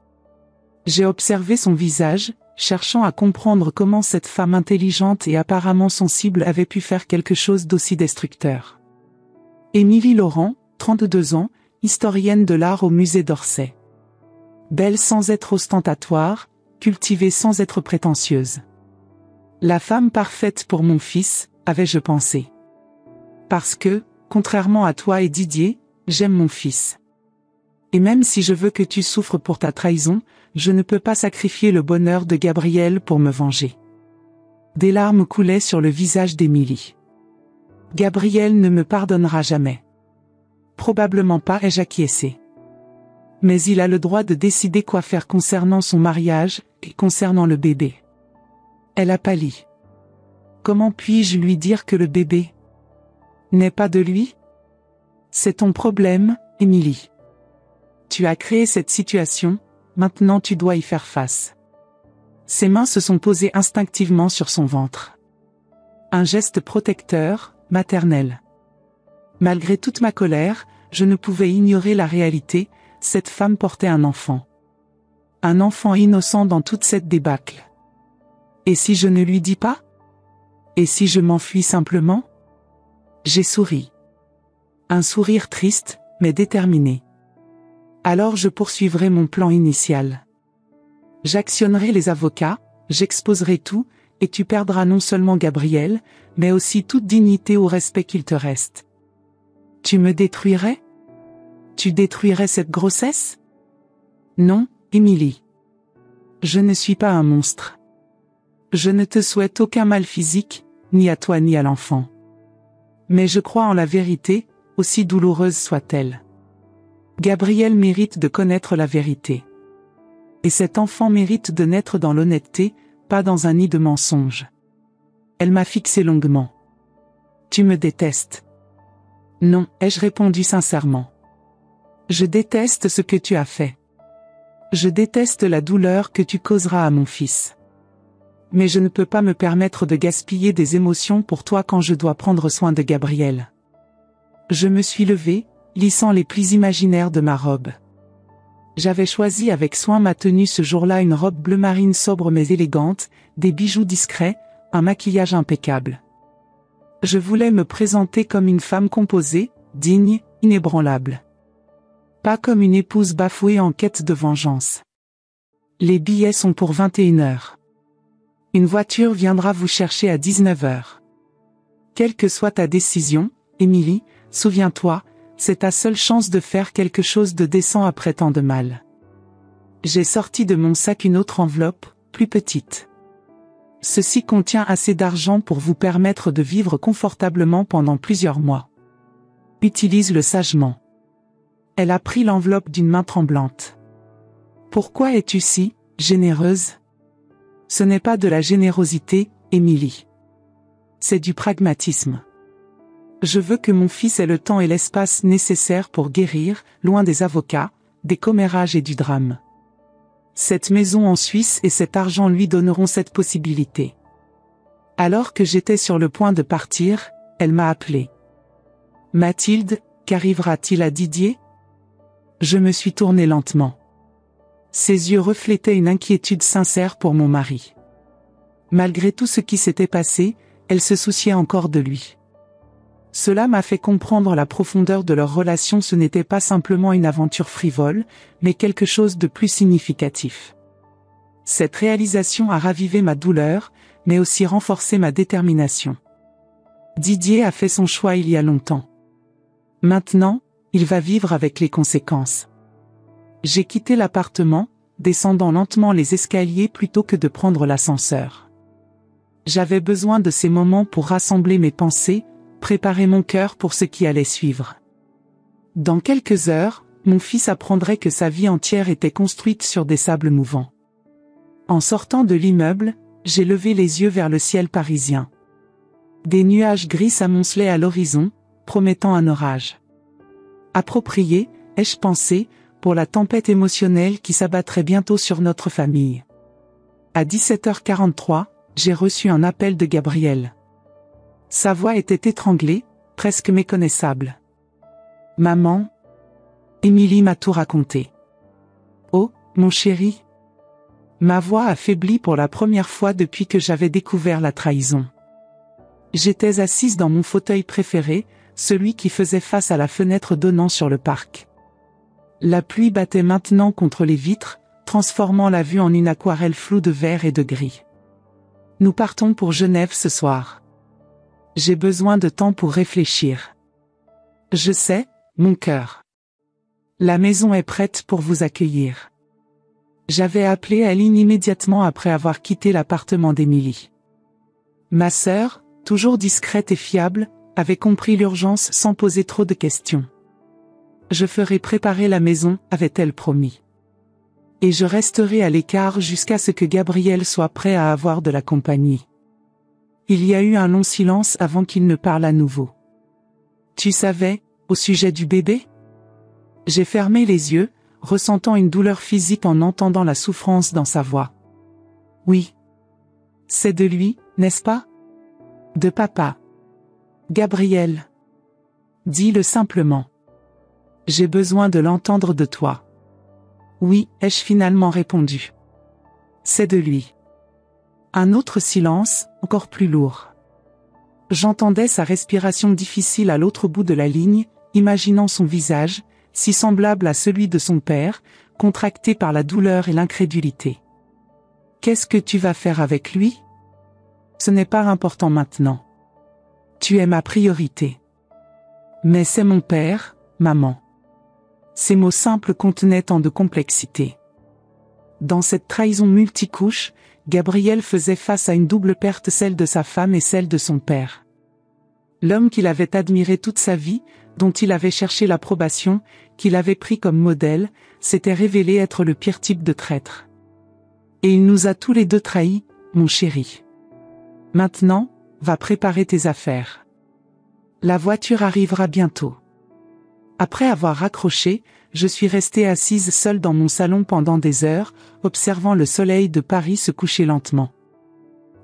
J'ai observé son visage, cherchant à comprendre comment cette femme intelligente et apparemment sensible avait pu faire quelque chose d'aussi destructeur. Émilie Laurent, 32 ans, historienne de l'art au musée d'Orsay. Belle sans être ostentatoire, cultivée sans être prétentieuse. La femme parfaite pour mon fils, avais-je pensé. Parce que, contrairement à toi et Didier, j'aime mon fils. Et même si je veux que tu souffres pour ta trahison, je ne peux pas sacrifier le bonheur de Gabriel pour me venger. Des larmes coulaient sur le visage d'Émilie. Gabriel ne me pardonnera jamais. Probablement pas, ai-je acquiescé. Mais il a le droit de décider quoi faire concernant son mariage, et concernant le bébé. Elle a pâli. Comment puis-je lui dire que le bébé n'est pas de lui? C'est ton problème, Émilie. Tu as créé cette situation, maintenant tu dois y faire face. Ses mains se sont posées instinctivement sur son ventre. Un geste protecteur, maternel. Malgré toute ma colère, je ne pouvais ignorer la réalité, cette femme portait un enfant. Un enfant innocent dans toute cette débâcle. Et si je ne lui dis pas? Et si je m'enfuis simplement? J'ai souri. Un sourire triste, mais déterminé. Alors je poursuivrai mon plan initial. J'actionnerai les avocats, j'exposerai tout, et tu perdras non seulement Gabriel, mais aussi toute dignité ou respect qu'il te reste. Tu me détruirais? Tu détruirais cette grossesse? Non, Émilie. Je ne suis pas un monstre. Je ne te souhaite aucun mal physique, ni à toi ni à l'enfant. Mais je crois en la vérité, aussi douloureuse soit-elle. Gabriel mérite de connaître la vérité. Et cet enfant mérite de naître dans l'honnêteté, pas dans un nid de mensonges. Elle m'a fixé longuement. Tu me détestes. Non, ai-je répondu sincèrement. Je déteste ce que tu as fait. Je déteste la douleur que tu causeras à mon fils. Mais je ne peux pas me permettre de gaspiller des émotions pour toi quand je dois prendre soin de Gabriel. Je me suis levée, lissant les plis imaginaires de ma robe. J'avais choisi avec soin ma tenue ce jour-là, une robe bleu marine sobre mais élégante, des bijoux discrets, un maquillage impeccable. Je voulais me présenter comme une femme composée, digne, inébranlable. Pas comme une épouse bafouée en quête de vengeance. Les billets sont pour 21h. Une voiture viendra vous chercher à 19h. Quelle que soit ta décision, Émilie, souviens-toi, c'est ta seule chance de faire quelque chose de décent après tant de mal. J'ai sorti de mon sac une autre enveloppe, plus petite. Ceci contient assez d'argent pour vous permettre de vivre confortablement pendant plusieurs mois. Utilise-le sagement. Elle a pris l'enveloppe d'une main tremblante. Pourquoi es-tu si généreuse? Ce n'est pas de la générosité, Émilie. C'est du pragmatisme. Je veux que mon fils ait le temps et l'espace nécessaires pour guérir, loin des avocats, des commérages et du drame. Cette maison en Suisse et cet argent lui donneront cette possibilité. Alors que j'étais sur le point de partir, elle m'a appelé. Mathilde, qu'arrivera-t-il à Didier? Je me suis tournée lentement. Ses yeux reflétaient une inquiétude sincère pour mon mari. Malgré tout ce qui s'était passé, elle se souciait encore de lui. Cela m'a fait comprendre la profondeur de leur relation. Ce n'était pas simplement une aventure frivole, mais quelque chose de plus significatif. Cette réalisation a ravivé ma douleur, mais aussi renforcé ma détermination. Didier a fait son choix il y a longtemps. Maintenant, il va vivre avec les conséquences. J'ai quitté l'appartement, descendant lentement les escaliers plutôt que de prendre l'ascenseur. J'avais besoin de ces moments pour rassembler mes pensées, préparer mon cœur pour ce qui allait suivre. Dans quelques heures, mon fils apprendrait que sa vie entière était construite sur des sables mouvants. En sortant de l'immeuble, j'ai levé les yeux vers le ciel parisien. Des nuages gris s'amoncelaient à l'horizon, promettant un orage. Approprié, ai-je pensé, pour la tempête émotionnelle qui s'abattrait bientôt sur notre famille. À 17h43, j'ai reçu un appel de Gabriel. Sa voix était étranglée, presque méconnaissable. Maman. Émilie m'a tout raconté. Oh, mon chéri. Ma voix a faibli pour la première fois depuis que j'avais découvert la trahison. J'étais assise dans mon fauteuil préféré, celui qui faisait face à la fenêtre donnant sur le parc. La pluie battait maintenant contre les vitres, transformant la vue en une aquarelle floue de vert et de gris. Nous partons pour Genève ce soir. J'ai besoin de temps pour réfléchir. Je sais, mon cœur. La maison est prête pour vous accueillir. J'avais appelé Aline immédiatement après avoir quitté l'appartement d'Émilie. Ma sœur, toujours discrète et fiable, avait compris l'urgence sans poser trop de questions. Je ferai préparer la maison, avait-elle promis. Et je resterai à l'écart jusqu'à ce que Gabriel soit prêt à avoir de la compagnie. Il y a eu un long silence avant qu'il ne parle à nouveau. Tu savais, au sujet du bébé? J'ai fermé les yeux, ressentant une douleur physique en entendant la souffrance dans sa voix. Oui. C'est de lui, n'est-ce pas? De papa. Gabriel. Dis-le simplement. J'ai besoin de l'entendre de toi. Oui, ai-je finalement répondu. C'est de lui. Un autre silence, encore plus lourd. J'entendais sa respiration difficile à l'autre bout de la ligne, imaginant son visage, si semblable à celui de son père, contracté par la douleur et l'incrédulité. Qu'est-ce que tu vas faire avec lui? Ce n'est pas important maintenant. Tu es ma priorité. Mais c'est mon père, maman. Ces mots simples contenaient tant de complexité. Dans cette trahison multicouche, Gabriel faisait face à une double perte, celle de sa femme et celle de son père. L'homme qu'il avait admiré toute sa vie, dont il avait cherché l'approbation, qu'il avait pris comme modèle, s'était révélé être le pire type de traître. Et il nous a tous les deux trahis, mon chéri. Maintenant, va préparer tes affaires. La voiture arrivera bientôt. Après avoir raccroché, je suis restée assise seule dans mon salon pendant des heures, observant le soleil de Paris se coucher lentement.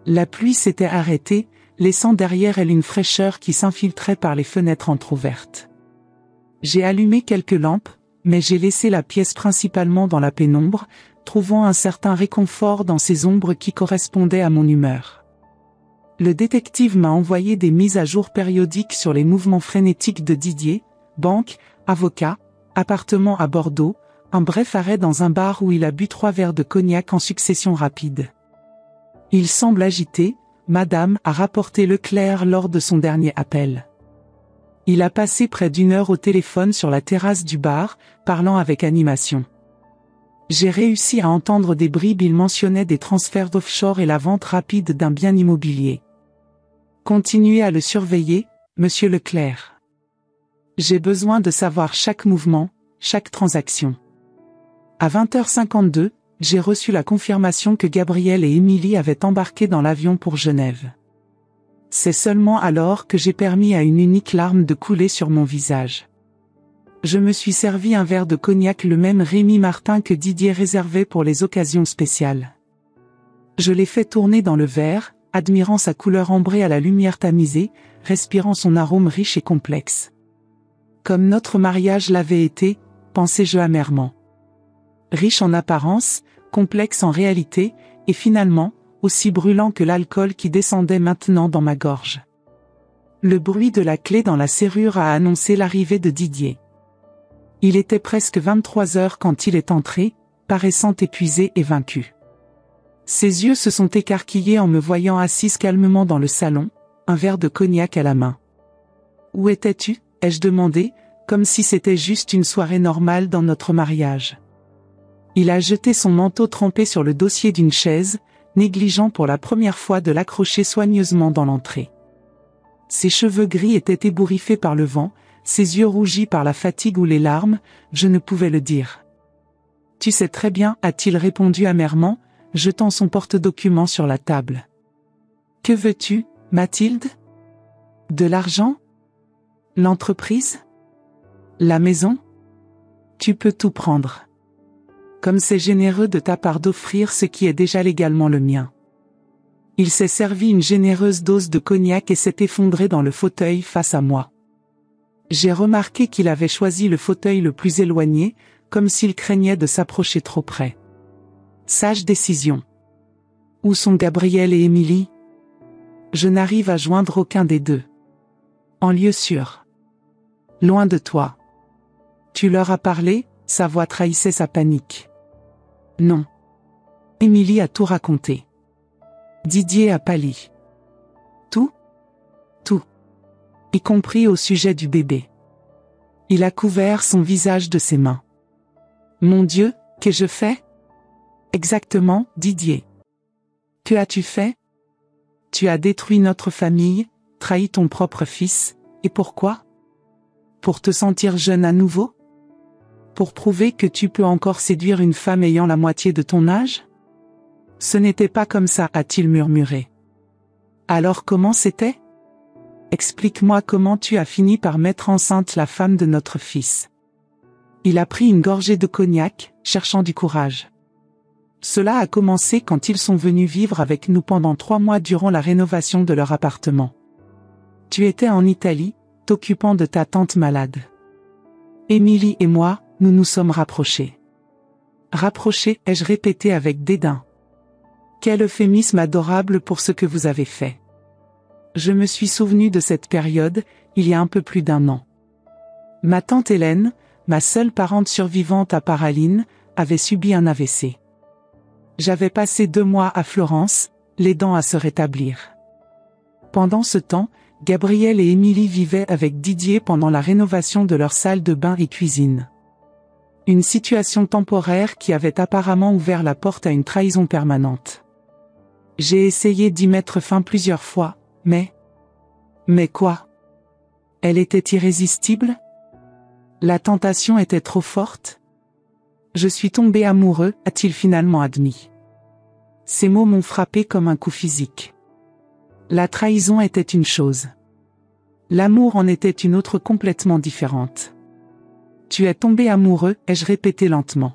La pluie s'était arrêtée, laissant derrière elle une fraîcheur qui s'infiltrait par les fenêtres entrouvertes. J'ai allumé quelques lampes, mais j'ai laissé la pièce principalement dans la pénombre, trouvant un certain réconfort dans ces ombres qui correspondaient à mon humeur. Le détective m'a envoyé des mises à jour périodiques sur les mouvements frénétiques de Didier, banque, avocat, appartement à Bordeaux, un bref arrêt dans un bar où il a bu 3 verres de cognac en succession rapide. Il semble agité, madame, a rapporté Leclerc lors de son dernier appel. Il a passé près d'1 heure au téléphone sur la terrasse du bar, parlant avec animation. J'ai réussi à entendre des bribes, il mentionnait des transferts d'offshore et la vente rapide d'un bien immobilier. Continuez à le surveiller, monsieur Leclerc. J'ai besoin de savoir chaque mouvement, chaque transaction. À 20h52, j'ai reçu la confirmation que Gabriel et Émilie avaient embarqué dans l'avion pour Genève. C'est seulement alors que j'ai permis à une unique larme de couler sur mon visage. Je me suis servi un verre de cognac, le même Rémy Martin que Didier réservait pour les occasions spéciales. Je l'ai fait tourner dans le verre, admirant sa couleur ambrée à la lumière tamisée, respirant son arôme riche et complexe. Comme notre mariage l'avait été, pensais-je amèrement. Riche en apparence, complexe en réalité, et finalement, aussi brûlant que l'alcool qui descendait maintenant dans ma gorge. Le bruit de la clé dans la serrure a annoncé l'arrivée de Didier. Il était presque 23 heures quand il est entré, paraissant épuisé et vaincu. Ses yeux se sont écarquillés en me voyant assise calmement dans le salon, un verre de cognac à la main. « Où étais-tu » ai-je demandé, comme si c'était juste une soirée normale dans notre mariage. Il a jeté son manteau trempé sur le dossier d'une chaise, négligeant pour la première fois de l'accrocher soigneusement dans l'entrée. Ses cheveux gris étaient ébouriffés par le vent, ses yeux rougis par la fatigue ou les larmes, je ne pouvais le dire. « Tu sais très bien, a-t-il répondu amèrement, jetant son porte-documents sur la table. « Que veux-tu, Mathilde? De l'argent? L'entreprise? La maison? Tu peux tout prendre. Comme c'est généreux de ta part d'offrir ce qui est déjà légalement le mien. » Il s'est servi une généreuse dose de cognac et s'est effondré dans le fauteuil face à moi. J'ai remarqué qu'il avait choisi le fauteuil le plus éloigné, comme s'il craignait de s'approcher trop près. Sage décision. Où sont Gabriel et Émilie? Je n'arrive à joindre aucun des deux. En lieu sûr. Loin de toi. Tu leur as parlé? Sa voix trahissait sa panique. Non. Émilie a tout raconté. Didier a pâli. Tout? Tout. Y compris au sujet du bébé. Il a couvert son visage de ses mains. Mon Dieu, qu'ai-je fait? Exactement, Didier. Que as-tu fait? Tu as détruit notre famille, trahi ton propre fils, et pourquoi? Pour te sentir jeune à nouveau? Pour prouver que tu peux encore séduire une femme ayant la moitié de ton âge? Ce n'était pas comme ça, a-t-il murmuré. Alors comment c'était? Explique-moi comment tu as fini par mettre enceinte la femme de notre fils. Il a pris une gorgée de cognac, cherchant du courage. Cela a commencé quand ils sont venus vivre avec nous pendant 3 mois durant la rénovation de leur appartement. Tu étais en Italie, t'occupant de ta tante malade. Émilie et moi, nous nous sommes rapprochés. Rapprochés, ai-je répété avec dédain. Quel euphémisme adorable pour ce que vous avez fait. Je me suis souvenu de cette période, il y a un peu plus d'1 an. Ma tante Hélène, ma seule parente survivante à part Aline, avait subi un AVC. J'avais passé 2 mois à Florence, l'aidant à se rétablir. Pendant ce temps, Gabriel et Émilie vivaient avec Didier pendant la rénovation de leur salle de bain et cuisine. Une situation temporaire qui avait apparemment ouvert la porte à une trahison permanente. J'ai essayé d'y mettre fin plusieurs fois, mais... Mais quoi? Elle était irrésistible? La tentation était trop forte? Je suis tombé amoureux, a-t-il finalement admis. Ces mots m'ont frappé comme un coup physique. La trahison était une chose. L'amour en était une autre complètement différente. Tu es tombé amoureux, ai-je répété lentement.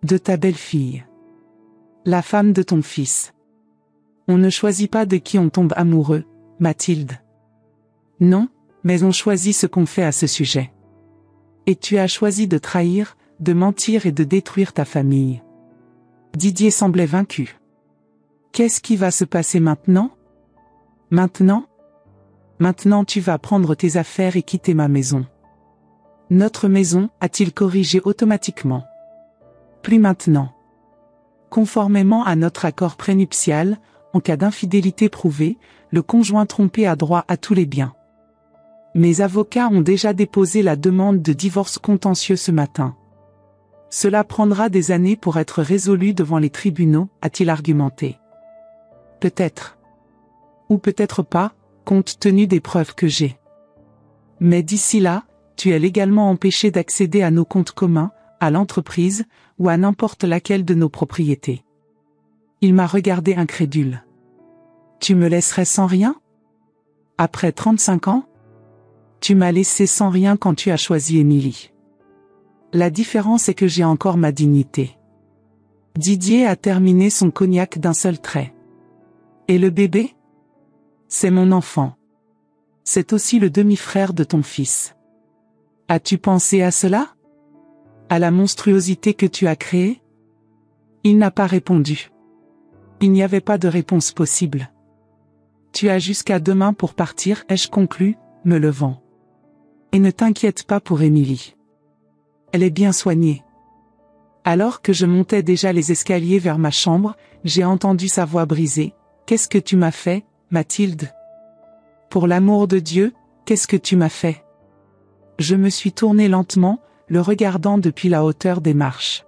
De ta belle-fille. La femme de ton fils. On ne choisit pas de qui on tombe amoureux, Mathilde. Non, mais on choisit ce qu'on fait à ce sujet. Et tu as choisi de trahir, de mentir et de détruire ta famille. Didier semblait vaincu. Qu'est-ce qui va se passer maintenant? Maintenant? Maintenant tu vas prendre tes affaires et quitter ma maison. Notre maison, a-t-il corrigé automatiquement. Plus maintenant. Conformément à notre accord prénuptial, en cas d'infidélité prouvée, le conjoint trompé a droit à tous les biens. Mes avocats ont déjà déposé la demande de divorce contentieux ce matin. Cela prendra des années pour être résolu devant les tribunaux, a-t-il argumenté. Peut-être. Ou peut-être pas, compte tenu des preuves que j'ai. Mais d'ici là, tu es légalement empêché d'accéder à nos comptes communs, à l'entreprise, ou à n'importe laquelle de nos propriétés. Il m'a regardé incrédule. Tu me laisserais sans rien? Après 35 ans? Tu m'as laissé sans rien quand tu as choisi Émilie. La différence est que j'ai encore ma dignité. Didier a terminé son cognac d'un seul trait. Et le bébé? C'est mon enfant. C'est aussi le demi-frère de ton fils. As-tu pensé à cela? À la monstruosité que tu as créée? Il n'a pas répondu. Il n'y avait pas de réponse possible. Tu as jusqu'à demain pour partir, ai-je conclu, me levant. Et ne t'inquiète pas pour Émilie. Elle est bien soignée. Alors que je montais déjà les escaliers vers ma chambre, j'ai entendu sa voix brisée. Qu'est-ce que tu m'as fait, Mathilde? Pour l'amour de Dieu, qu'est-ce que tu m'as fait? Je me suis tourné lentement, le regardant depuis la hauteur des marches.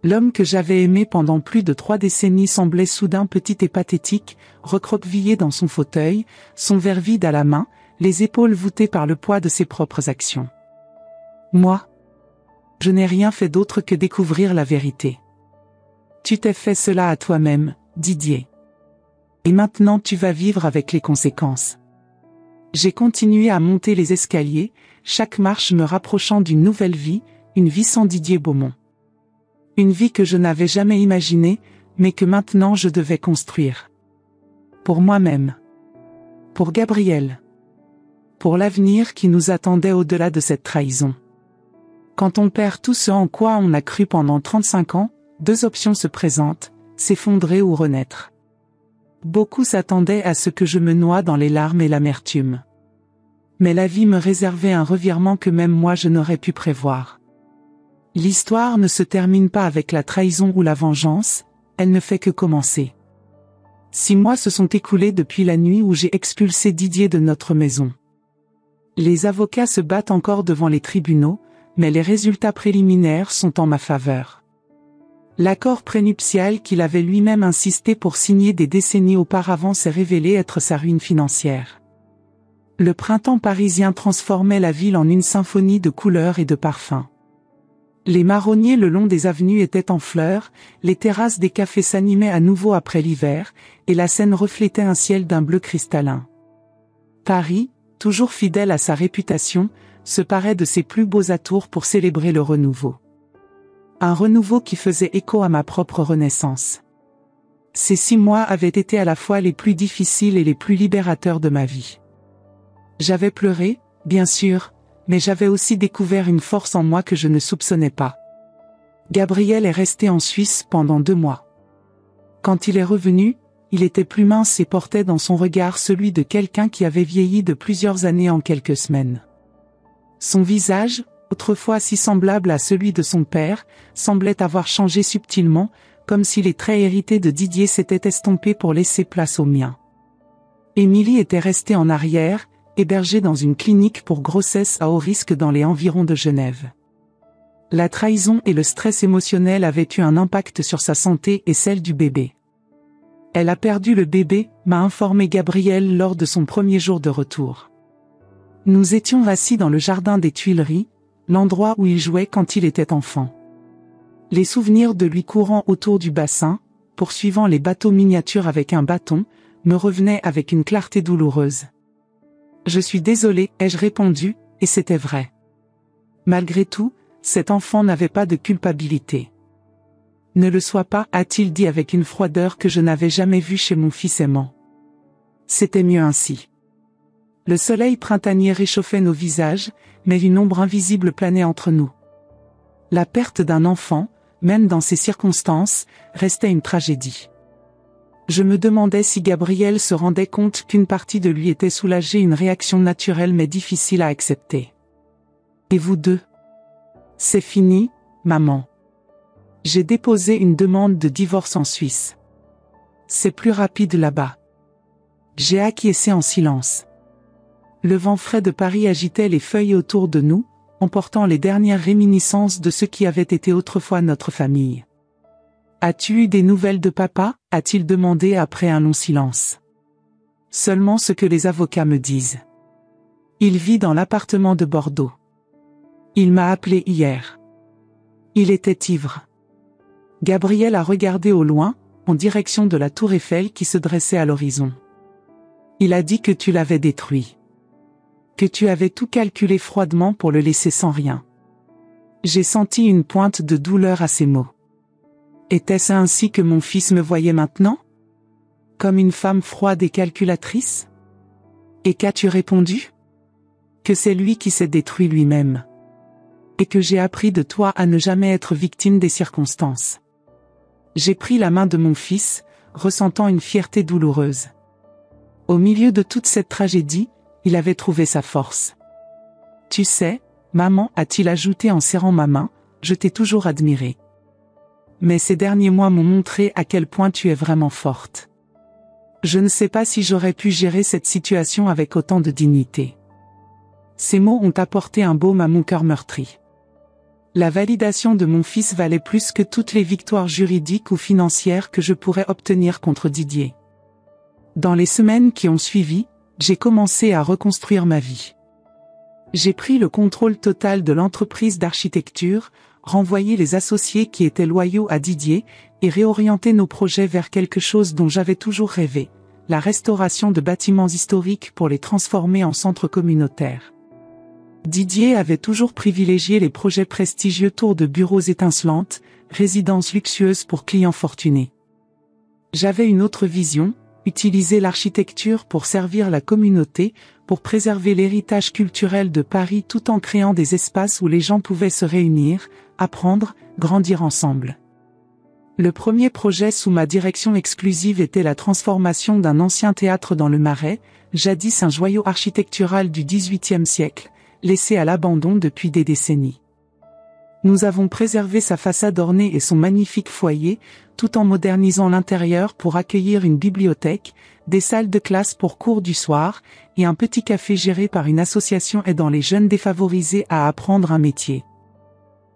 L'homme que j'avais aimé pendant plus de 3 décennies semblait soudain petit et pathétique, recroquevillé dans son fauteuil, son verre vide à la main, les épaules voûtées par le poids de ses propres actions. Moi? Je n'ai rien fait d'autre que découvrir la vérité. Tu t'es fait cela à toi-même, Didier. Et maintenant tu vas vivre avec les conséquences. J'ai continué à monter les escaliers, chaque marche me rapprochant d'une nouvelle vie, une vie sans Didier Beaumont. Une vie que je n'avais jamais imaginée, mais que maintenant je devais construire. Pour moi-même. Pour Gabriel. Pour l'avenir qui nous attendait au-delà de cette trahison. Quand on perd tout ce en quoi on a cru pendant 35 ans, 2 options se présentent, s'effondrer ou renaître. Beaucoup s'attendaient à ce que je me noie dans les larmes et l'amertume. Mais la vie me réservait un revirement que même moi je n'aurais pu prévoir. L'histoire ne se termine pas avec la trahison ou la vengeance, elle ne fait que commencer. 6 mois se sont écoulés depuis la nuit où j'ai expulsé Didier de notre maison. Les avocats se battent encore devant les tribunaux, mais les résultats préliminaires sont en ma faveur. L'accord prénuptial qu'il avait lui-même insisté pour signer des décennies auparavant s'est révélé être sa ruine financière. Le printemps parisien transformait la ville en une symphonie de couleurs et de parfums. Les marronniers le long des avenues étaient en fleurs, les terrasses des cafés s'animaient à nouveau après l'hiver, et la Seine reflétait un ciel d'un bleu cristallin. Paris, toujours fidèle à sa réputation, se parait de ses plus beaux atours pour célébrer le renouveau. Un renouveau qui faisait écho à ma propre renaissance. Ces 6 mois avaient été à la fois les plus difficiles et les plus libérateurs de ma vie. J'avais pleuré, bien sûr, mais j'avais aussi découvert une force en moi que je ne soupçonnais pas. Gabriel est resté en Suisse pendant 2 mois. Quand il est revenu, il était plus mince et portait dans son regard celui de quelqu'un qui avait vieilli de plusieurs années en quelques semaines. Son visage, autrefois si semblable à celui de son père, semblait avoir changé subtilement, comme si les traits hérités de Didier s'étaient estompés pour laisser place aux miens. Émilie était restée en arrière, hébergée dans une clinique pour grossesse à haut risque dans les environs de Genève. La trahison et le stress émotionnel avaient eu un impact sur sa santé et celle du bébé. Elle a perdu le bébé, m'a informé Gabriel lors de son premier jour de retour. Nous étions assis dans le jardin des Tuileries, l'endroit où il jouait quand il était enfant. Les souvenirs de lui courant autour du bassin, poursuivant les bateaux miniatures avec un bâton, me revenaient avec une clarté douloureuse. Je suis désolée, ai-je répondu, et c'était vrai. Malgré tout, cet enfant n'avait pas de culpabilité. Ne le sois pas, a-t-il dit avec une froideur que je n'avais jamais vue chez mon fils aimant. C'était mieux ainsi. Le soleil printanier réchauffait nos visages, mais une ombre invisible planait entre nous. La perte d'un enfant, même dans ces circonstances, restait une tragédie. Je me demandais si Gabriel se rendait compte qu'une partie de lui était soulagée, une réaction naturelle mais difficile à accepter. Et vous deux? C'est fini, maman. J'ai déposé une demande de divorce en Suisse. C'est plus rapide là-bas. J'ai acquiescé en silence. Le vent frais de Paris agitait les feuilles autour de nous, emportant les dernières réminiscences de ce qui avait été autrefois notre famille. As-tu eu des nouvelles de papa? A-t-il demandé après un long silence. Seulement ce que les avocats me disent. Il vit dans l'appartement de Bordeaux. Il m'a appelé hier. Il était ivre. Gabriel a regardé au loin, en direction de la tour Eiffel qui se dressait à l'horizon. Il a dit que tu l'avais détruit. Que tu avais tout calculé froidement pour le laisser sans rien. J'ai senti une pointe de douleur à ces mots. Était-ce ainsi que mon fils me voyait maintenant? Comme une femme froide et calculatrice? Et qu'as-tu répondu? Que c'est lui qui s'est détruit lui-même. Et que j'ai appris de toi à ne jamais être victime des circonstances. J'ai pris la main de mon fils, ressentant une fierté douloureuse. Au milieu de toute cette tragédie, il avait trouvé sa force. Tu sais, maman, a-t-il ajouté en serrant ma main, je t'ai toujours admirée. Mais ces derniers mois m'ont montré à quel point tu es vraiment forte. Je ne sais pas si j'aurais pu gérer cette situation avec autant de dignité. Ces mots ont apporté un baume à mon cœur meurtri. La validation de mon fils valait plus que toutes les victoires juridiques ou financières que je pourrais obtenir contre Didier. Dans les semaines qui ont suivi, j'ai commencé à reconstruire ma vie. J'ai pris le contrôle total de l'entreprise d'architecture, renvoyé les associés qui étaient loyaux à Didier, et réorienté nos projets vers quelque chose dont j'avais toujours rêvé, la restauration de bâtiments historiques pour les transformer en centres communautaires. Didier avait toujours privilégié les projets prestigieux tours de bureaux étincelantes, résidences luxueuses pour clients fortunés. J'avais une autre vision, utiliser l'architecture pour servir la communauté, pour préserver l'héritage culturel de Paris tout en créant des espaces où les gens pouvaient se réunir, apprendre, grandir ensemble. Le premier projet sous ma direction exclusive était la transformation d'un ancien théâtre dans le Marais, jadis un joyau architectural du XVIIIe siècle, laissé à l'abandon depuis des décennies. Nous avons préservé sa façade ornée et son magnifique foyer, tout en modernisant l'intérieur pour accueillir une bibliothèque, des salles de classe pour cours du soir, et un petit café géré par une association aidant les jeunes défavorisés à apprendre un métier.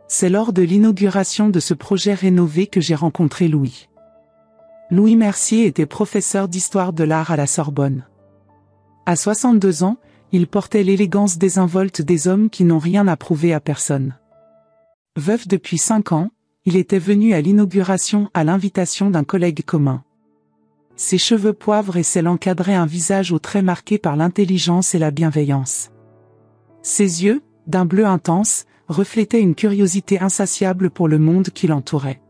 C'est lors de l'inauguration de ce projet rénové que j'ai rencontré Louis. Louis Mercier était professeur d'histoire de l'art à la Sorbonne. À 62 ans, il portait l'élégance désinvolte des hommes qui n'ont rien à prouver à personne. Veuf depuis 5 ans, il était venu à l'inauguration à l'invitation d'un collègue commun. Ses cheveux poivre et sel encadraient un visage aux traits marqués par l'intelligence et la bienveillance. Ses yeux, d'un bleu intense, reflétaient une curiosité insatiable pour le monde qui l'entourait.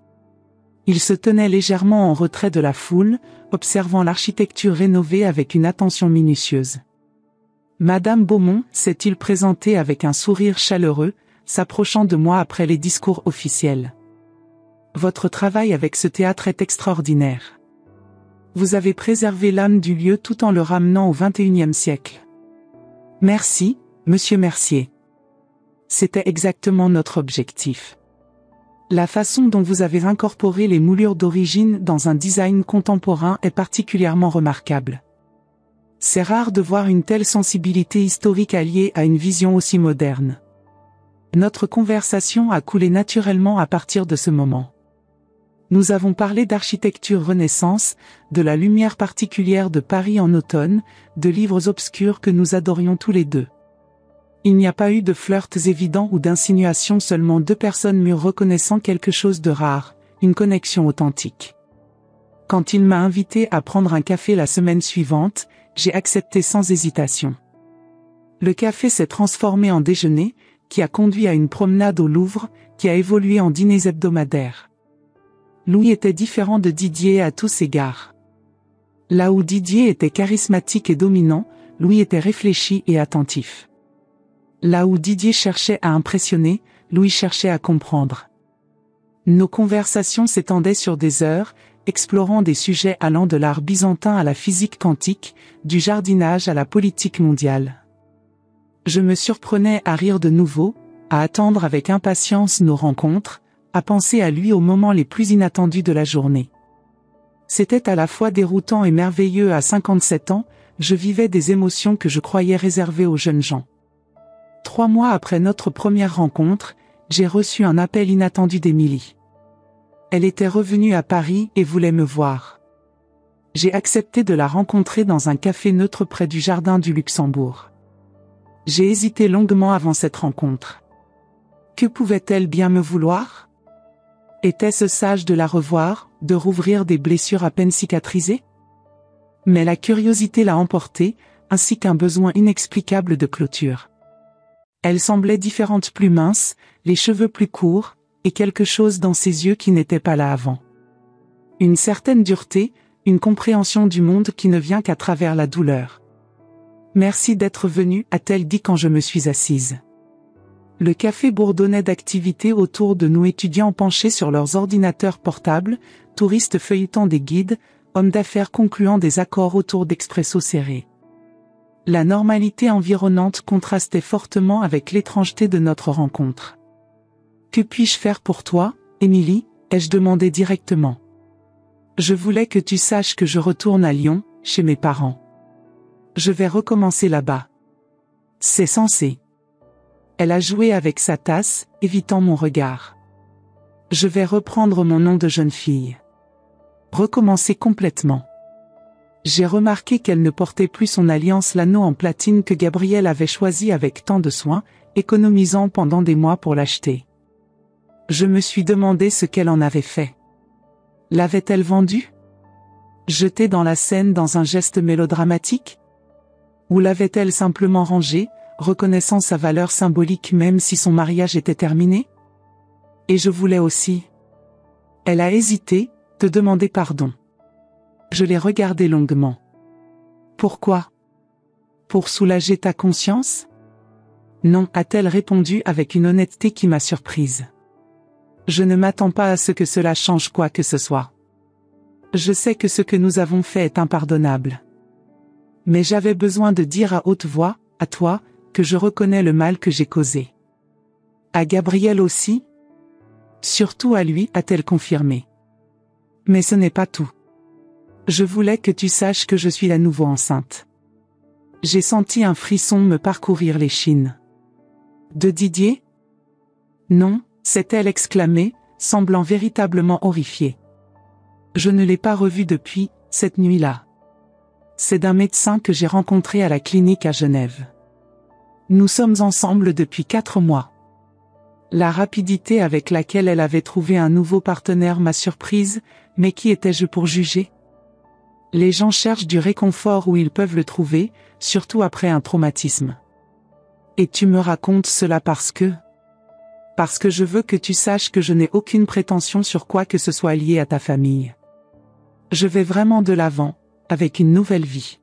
Il se tenait légèrement en retrait de la foule, observant l'architecture rénovée avec une attention minutieuse. Madame Beaumont, s'est-il présenté avec un sourire chaleureux, s'approchant de moi après les discours officiels. Votre travail avec ce théâtre est extraordinaire. Vous avez préservé l'âme du lieu tout en le ramenant au XXIe siècle. Merci, Monsieur Mercier. C'était exactement notre objectif. La façon dont vous avez incorporé les moulures d'origine dans un design contemporain est particulièrement remarquable. C'est rare de voir une telle sensibilité historique alliée à une vision aussi moderne. Notre conversation a coulé naturellement à partir de ce moment. Nous avons parlé d'architecture Renaissance, de la lumière particulière de Paris en automne, de livres obscurs que nous adorions tous les deux. Il n'y a pas eu de flirts évidents ou d'insinuations, seulement deux personnes mûres reconnaissant quelque chose de rare, une connexion authentique. Quand il m'a invité à prendre un café la semaine suivante, j'ai accepté sans hésitation. Le café s'est transformé en déjeuner, qui a conduit à une promenade au Louvre, qui a évolué en dîners hebdomadaires. Louis était différent de Didier à tous égards. Là où Didier était charismatique et dominant, Louis était réfléchi et attentif. Là où Didier cherchait à impressionner, Louis cherchait à comprendre. Nos conversations s'étendaient sur des heures, explorant des sujets allant de l'art byzantin à la physique quantique, du jardinage à la politique mondiale. Je me surprenais à rire de nouveau, à attendre avec impatience nos rencontres, à penser à lui aux moments les plus inattendus de la journée. C'était à la fois déroutant et merveilleux. À 57 ans, je vivais des émotions que je croyais réservées aux jeunes gens. 3 mois après notre première rencontre, j'ai reçu un appel inattendu d'Émilie. Elle était revenue à Paris et voulait me voir. J'ai accepté de la rencontrer dans un café neutre près du jardin du Luxembourg. J'ai hésité longuement avant cette rencontre. Que pouvait-elle bien me vouloir ? Était-ce sage de la revoir, de rouvrir des blessures à peine cicatrisées ? Mais la curiosité l'a emporté, ainsi qu'un besoin inexplicable de clôture. Elle semblait différente, plus mince, les cheveux plus courts, et quelque chose dans ses yeux qui n'était pas là avant. Une certaine dureté, une compréhension du monde qui ne vient qu'à travers la douleur. « Merci d'être venu », a-t-elle dit quand je me suis assise. Le café bourdonnait d'activités autour de nous, étudiants penchés sur leurs ordinateurs portables, touristes feuilletant des guides, hommes d'affaires concluant des accords autour d'expressos serrés. La normalité environnante contrastait fortement avec l'étrangeté de notre rencontre. « Que puis-je faire pour toi, Émilie ?» ai-je demandé directement. « Je voulais que tu saches que je retourne à Lyon, chez mes parents. Je vais recommencer là-bas. C'est censé. » Elle a joué avec sa tasse, évitant mon regard. Je vais reprendre mon nom de jeune fille. Recommencer complètement. J'ai remarqué qu'elle ne portait plus son alliance l'anneau en platine que Gabriel avait choisi avec tant de soin, économisant pendant des mois pour l'acheter. Je me suis demandé ce qu'elle en avait fait. L'avait-elle vendu ? Jetée dans la Seine dans un geste mélodramatique ? Ou l'avait-elle simplement rangée, reconnaissant sa valeur symbolique même si son mariage était terminé ? Et je voulais aussi. Elle a hésité, te demander pardon. Je l'ai regardée longuement. Pourquoi ? Pour soulager ta conscience ? Non, a-t-elle répondu avec une honnêteté qui m'a surprise. Je ne m'attends pas à ce que cela change quoi que ce soit. Je sais que ce que nous avons fait est impardonnable. Mais j'avais besoin de dire à haute voix, à toi, que je reconnais le mal que j'ai causé. À Gabriel aussi ? Surtout à lui, a-t-elle confirmé. Mais ce n'est pas tout. Je voulais que tu saches que je suis à nouveau enceinte. J'ai senti un frisson me parcourir l'échine. De Didier ? Non, s'est-elle exclamée, semblant véritablement horrifiée. Je ne l'ai pas revu depuis, cette nuit-là. C'est d'un médecin que j'ai rencontré à la clinique à Genève. Nous sommes ensemble depuis 4 mois. La rapidité avec laquelle elle avait trouvé un nouveau partenaire m'a surprise, mais qui étais-je pour juger? Les gens cherchent du réconfort où ils peuvent le trouver, surtout après un traumatisme. Et tu me racontes cela parce que je veux que tu saches que je n'ai aucune prétention sur quoi que ce soit lié à ta famille. Je vais vraiment de l'avant, avec une nouvelle vie.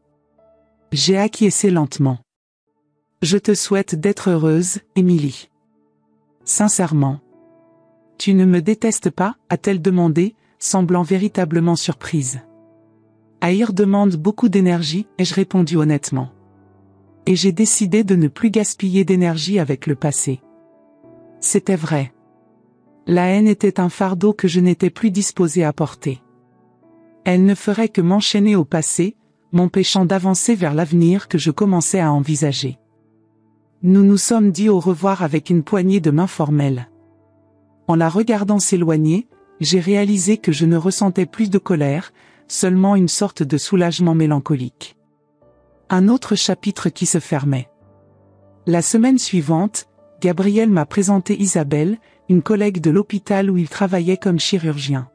J'ai acquiescé lentement. Je te souhaite d'être heureuse, Émilie. Sincèrement. Tu ne me détestes pas, a-t-elle demandé, semblant véritablement surprise. Haïr demande beaucoup d'énergie, ai-je répondu honnêtement. Et j'ai décidé de ne plus gaspiller d'énergie avec le passé. C'était vrai. La haine était un fardeau que je n'étais plus disposée à porter. Elle ne ferait que m'enchaîner au passé, m'empêchant d'avancer vers l'avenir que je commençais à envisager. Nous nous sommes dit au revoir avec une poignée de mains formelles. En la regardant s'éloigner, j'ai réalisé que je ne ressentais plus de colère, seulement une sorte de soulagement mélancolique. Un autre chapitre qui se fermait. La semaine suivante, Gabriel m'a présenté Isabelle, une collègue de l'hôpital où il travaillait comme chirurgien.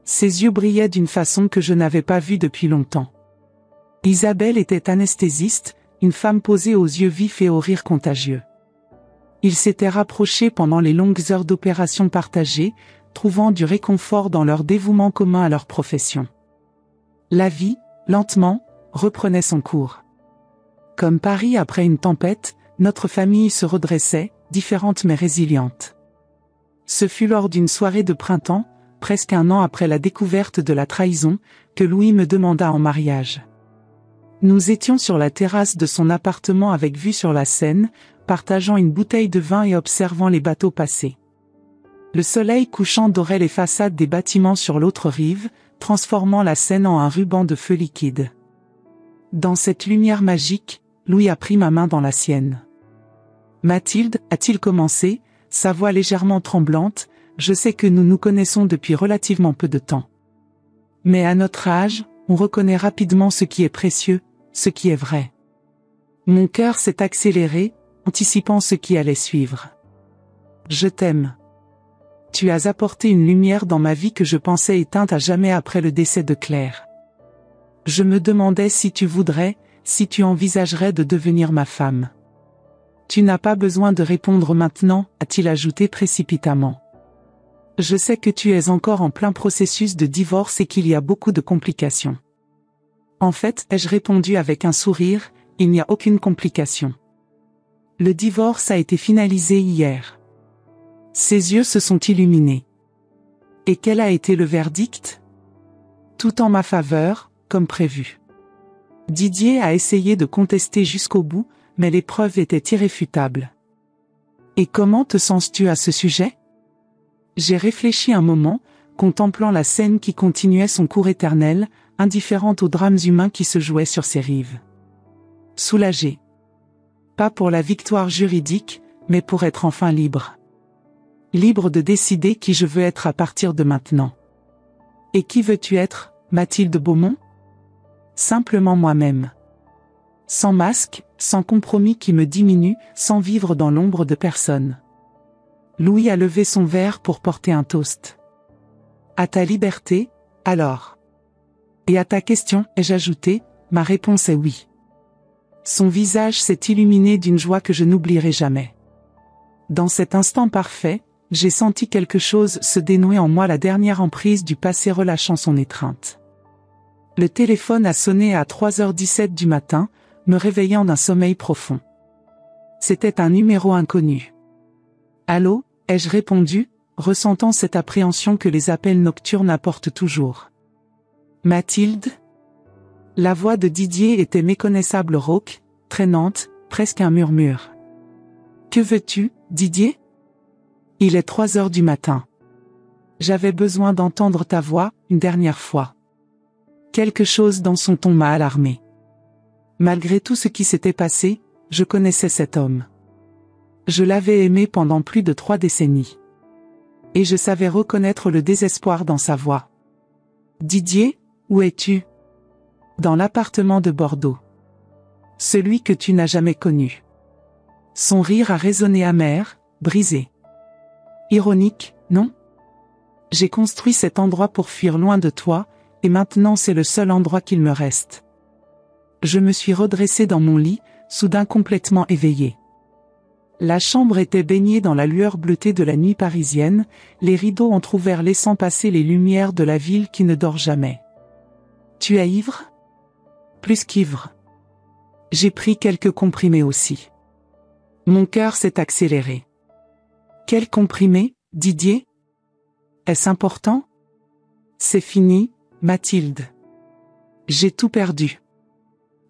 Ses yeux brillaient d'une façon que je n'avais pas vue depuis longtemps. Isabelle était anesthésiste, une femme posée aux yeux vifs et au rire contagieux. Ils s'étaient rapprochés pendant les longues heures d'opération partagées, trouvant du réconfort dans leur dévouement commun à leur profession. La vie, lentement, reprenait son cours. Comme Paris après une tempête, notre famille se redressait, différente mais résiliente. Ce fut lors d'une soirée de printemps, presque un an après la découverte de la trahison, que Louis me demanda en mariage. Nous étions sur la terrasse de son appartement avec vue sur la Seine, partageant une bouteille de vin et observant les bateaux passer. Le soleil couchant dorait les façades des bâtiments sur l'autre rive, transformant la Seine en un ruban de feu liquide. Dans cette lumière magique, Louis a pris ma main dans la sienne. « Mathilde, a-t-il commencé, sa voix légèrement tremblante, je sais que nous nous connaissons depuis relativement peu de temps. Mais à notre âge, on reconnaît rapidement ce qui est précieux, ce qui est vrai. Mon cœur s'est accéléré, anticipant ce qui allait suivre. Je t'aime. Tu as apporté une lumière dans ma vie que je pensais éteinte à jamais après le décès de Claire. Je me demandais si tu voudrais, si tu envisagerais de devenir ma femme. Tu n'as pas besoin de répondre maintenant, a-t-il ajouté précipitamment. Je sais que tu es encore en plein processus de divorce et qu'il y a beaucoup de complications. En fait, ai-je répondu avec un sourire, il n'y a aucune complication. Le divorce a été finalisé hier. Ses yeux se sont illuminés. Et quel a été le verdict? Tout en ma faveur, comme prévu. Didier a essayé de contester jusqu'au bout, mais les preuves étaient irréfutables. Et comment te sens-tu à ce sujet? J'ai réfléchi un moment, contemplant la Seine qui continuait son cours éternel, indifférente aux drames humains qui se jouaient sur ses rives. Soulagée. Pas pour la victoire juridique, mais pour être enfin libre. Libre de décider qui je veux être à partir de maintenant. Et qui veux-tu être, Mathilde Beaumont? Simplement moi-même. Sans masque, sans compromis qui me diminue, sans vivre dans l'ombre de personne. Louis a levé son verre pour porter un toast. À ta liberté, alors. Et à ta question, ai-je ajouté, ma réponse est oui. Son visage s'est illuminé d'une joie que je n'oublierai jamais. Dans cet instant parfait, j'ai senti quelque chose se dénouer en moi, la dernière emprise du passé relâchant son étreinte. Le téléphone a sonné à 3h17 du matin, me réveillant d'un sommeil profond. C'était un numéro inconnu. Allô, ai-je répondu, ressentant cette appréhension que les appels nocturnes apportent toujours. Mathilde? La voix de Didier était méconnaissable, rauque, traînante, presque un murmure. Que veux-tu, Didier? Il est 3h du matin. J'avais besoin d'entendre ta voix, une dernière fois. Quelque chose dans son ton m'a alarmé. Malgré tout ce qui s'était passé, je connaissais cet homme. Je l'avais aimé pendant plus de 3 décennies. Et je savais reconnaître le désespoir dans sa voix. Didier, où es-tu? Dans l'appartement de Bordeaux. Celui que tu n'as jamais connu. Son rire a résonné amer, brisé. Ironique, non? J'ai construit cet endroit pour fuir loin de toi, et maintenant c'est le seul endroit qu'il me reste. Je me suis redressée dans mon lit, soudain complètement éveillée. La chambre était baignée dans la lueur bleutée de la nuit parisienne, les rideaux entr'ouverts laissant passer les lumières de la ville qui ne dort jamais. Tu es ivre? Plus qu'ivre. J'ai pris quelques comprimés aussi. Mon cœur s'est accéléré. Quels comprimés, Didier? Est-ce important? C'est fini, Mathilde. J'ai tout perdu.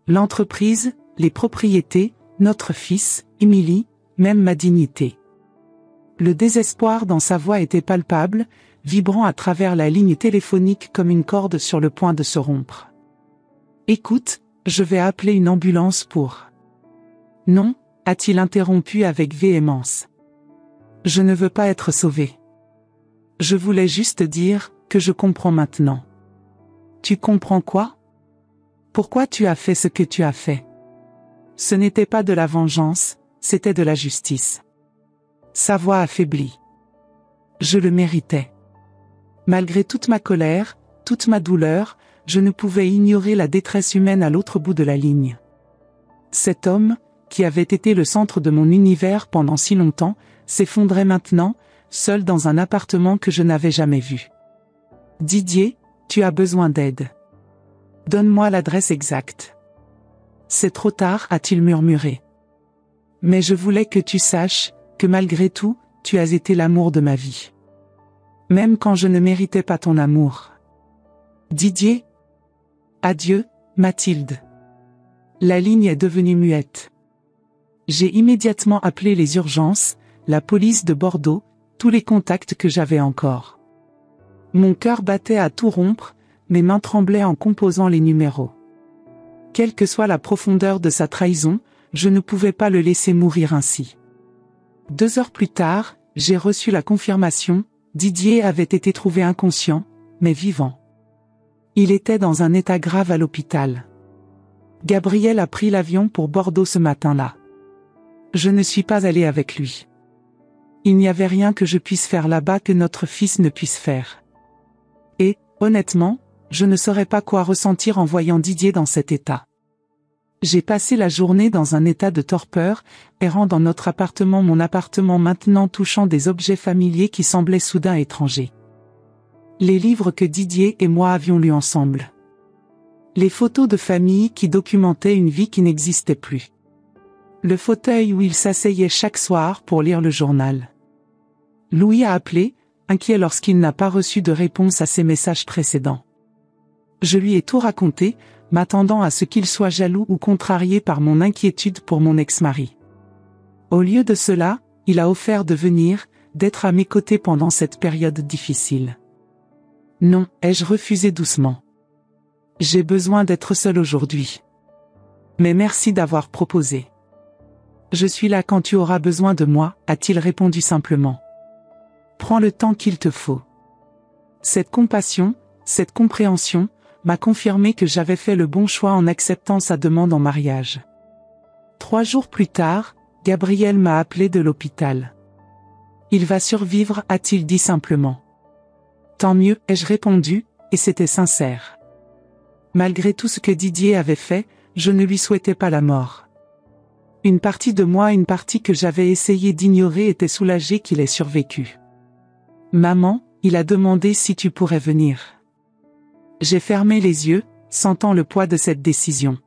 L'entreprise, les propriétés, notre fils, Émilie, même ma dignité. Le désespoir dans sa voix était palpable, vibrant à travers la ligne téléphonique comme une corde sur le point de se rompre. Écoute, je vais appeler une ambulance pour... Non, a-t-il interrompu avec véhémence. Je ne veux pas être sauvé. Je voulais juste dire que je comprends maintenant. Tu comprends quoi? Pourquoi tu as fait ce que tu as fait? Ce n'était pas de la vengeance, c'était de la justice. Sa voix affaiblie. Je le méritais. Malgré toute ma colère, toute ma douleur, je ne pouvais ignorer la détresse humaine à l'autre bout de la ligne. Cet homme, qui avait été le centre de mon univers pendant si longtemps, s'effondrait maintenant, seul dans un appartement que je n'avais jamais vu. Didier, tu as besoin d'aide. Donne-moi l'adresse exacte. C'est trop tard, a-t-il murmuré. Mais je voulais que tu saches, que malgré tout, tu as été l'amour de ma vie. Même quand je ne méritais pas ton amour. Didier? Adieu, Mathilde. La ligne est devenue muette. J'ai immédiatement appelé les urgences, la police de Bordeaux, tous les contacts que j'avais encore. Mon cœur battait à tout rompre, mes mains tremblaient en composant les numéros. Quelle que soit la profondeur de sa trahison, je ne pouvais pas le laisser mourir ainsi. 2 heures plus tard, j'ai reçu la confirmation, Didier avait été trouvé inconscient, mais vivant. Il était dans un état grave à l'hôpital. Gabriel a pris l'avion pour Bordeaux ce matin-là. Je ne suis pas allé avec lui. Il n'y avait rien que je puisse faire là-bas que notre fils ne puisse faire. Et, honnêtement, je ne saurais pas quoi ressentir en voyant Didier dans cet état. J'ai passé la journée dans un état de torpeur, errant dans notre appartement, mon appartement maintenant, touchant des objets familiers qui semblaient soudain étrangers. Les livres que Didier et moi avions lus ensemble. Les photos de famille qui documentaient une vie qui n'existait plus. Le fauteuil où il s'asseyait chaque soir pour lire le journal. Louis a appelé, inquiet lorsqu'il n'a pas reçu de réponse à ses messages précédents. Je lui ai tout raconté, m'attendant à ce qu'il soit jaloux ou contrarié par mon inquiétude pour mon ex-mari. Au lieu de cela, il a offert de venir, d'être à mes côtés pendant cette période difficile. Non, ai-je refusé doucement. J'ai besoin d'être seul aujourd'hui. Mais merci d'avoir proposé. Je suis là quand tu auras besoin de moi, a-t-il répondu simplement. Prends le temps qu'il te faut. Cette compassion, cette compréhension, m'a confirmé que j'avais fait le bon choix en acceptant sa demande en mariage. 3 jours plus tard, Gabriel m'a appelé de l'hôpital. Il va survivre, a-t-il dit simplement. Tant mieux, ai-je répondu, et c'était sincère. Malgré tout ce que Didier avait fait, je ne lui souhaitais pas la mort. Une partie de moi, une partie que j'avais essayé d'ignorer, était soulagée qu'il ait survécu. Maman, il a demandé si tu pourrais venir. J'ai fermé les yeux, sentant le poids de cette décision.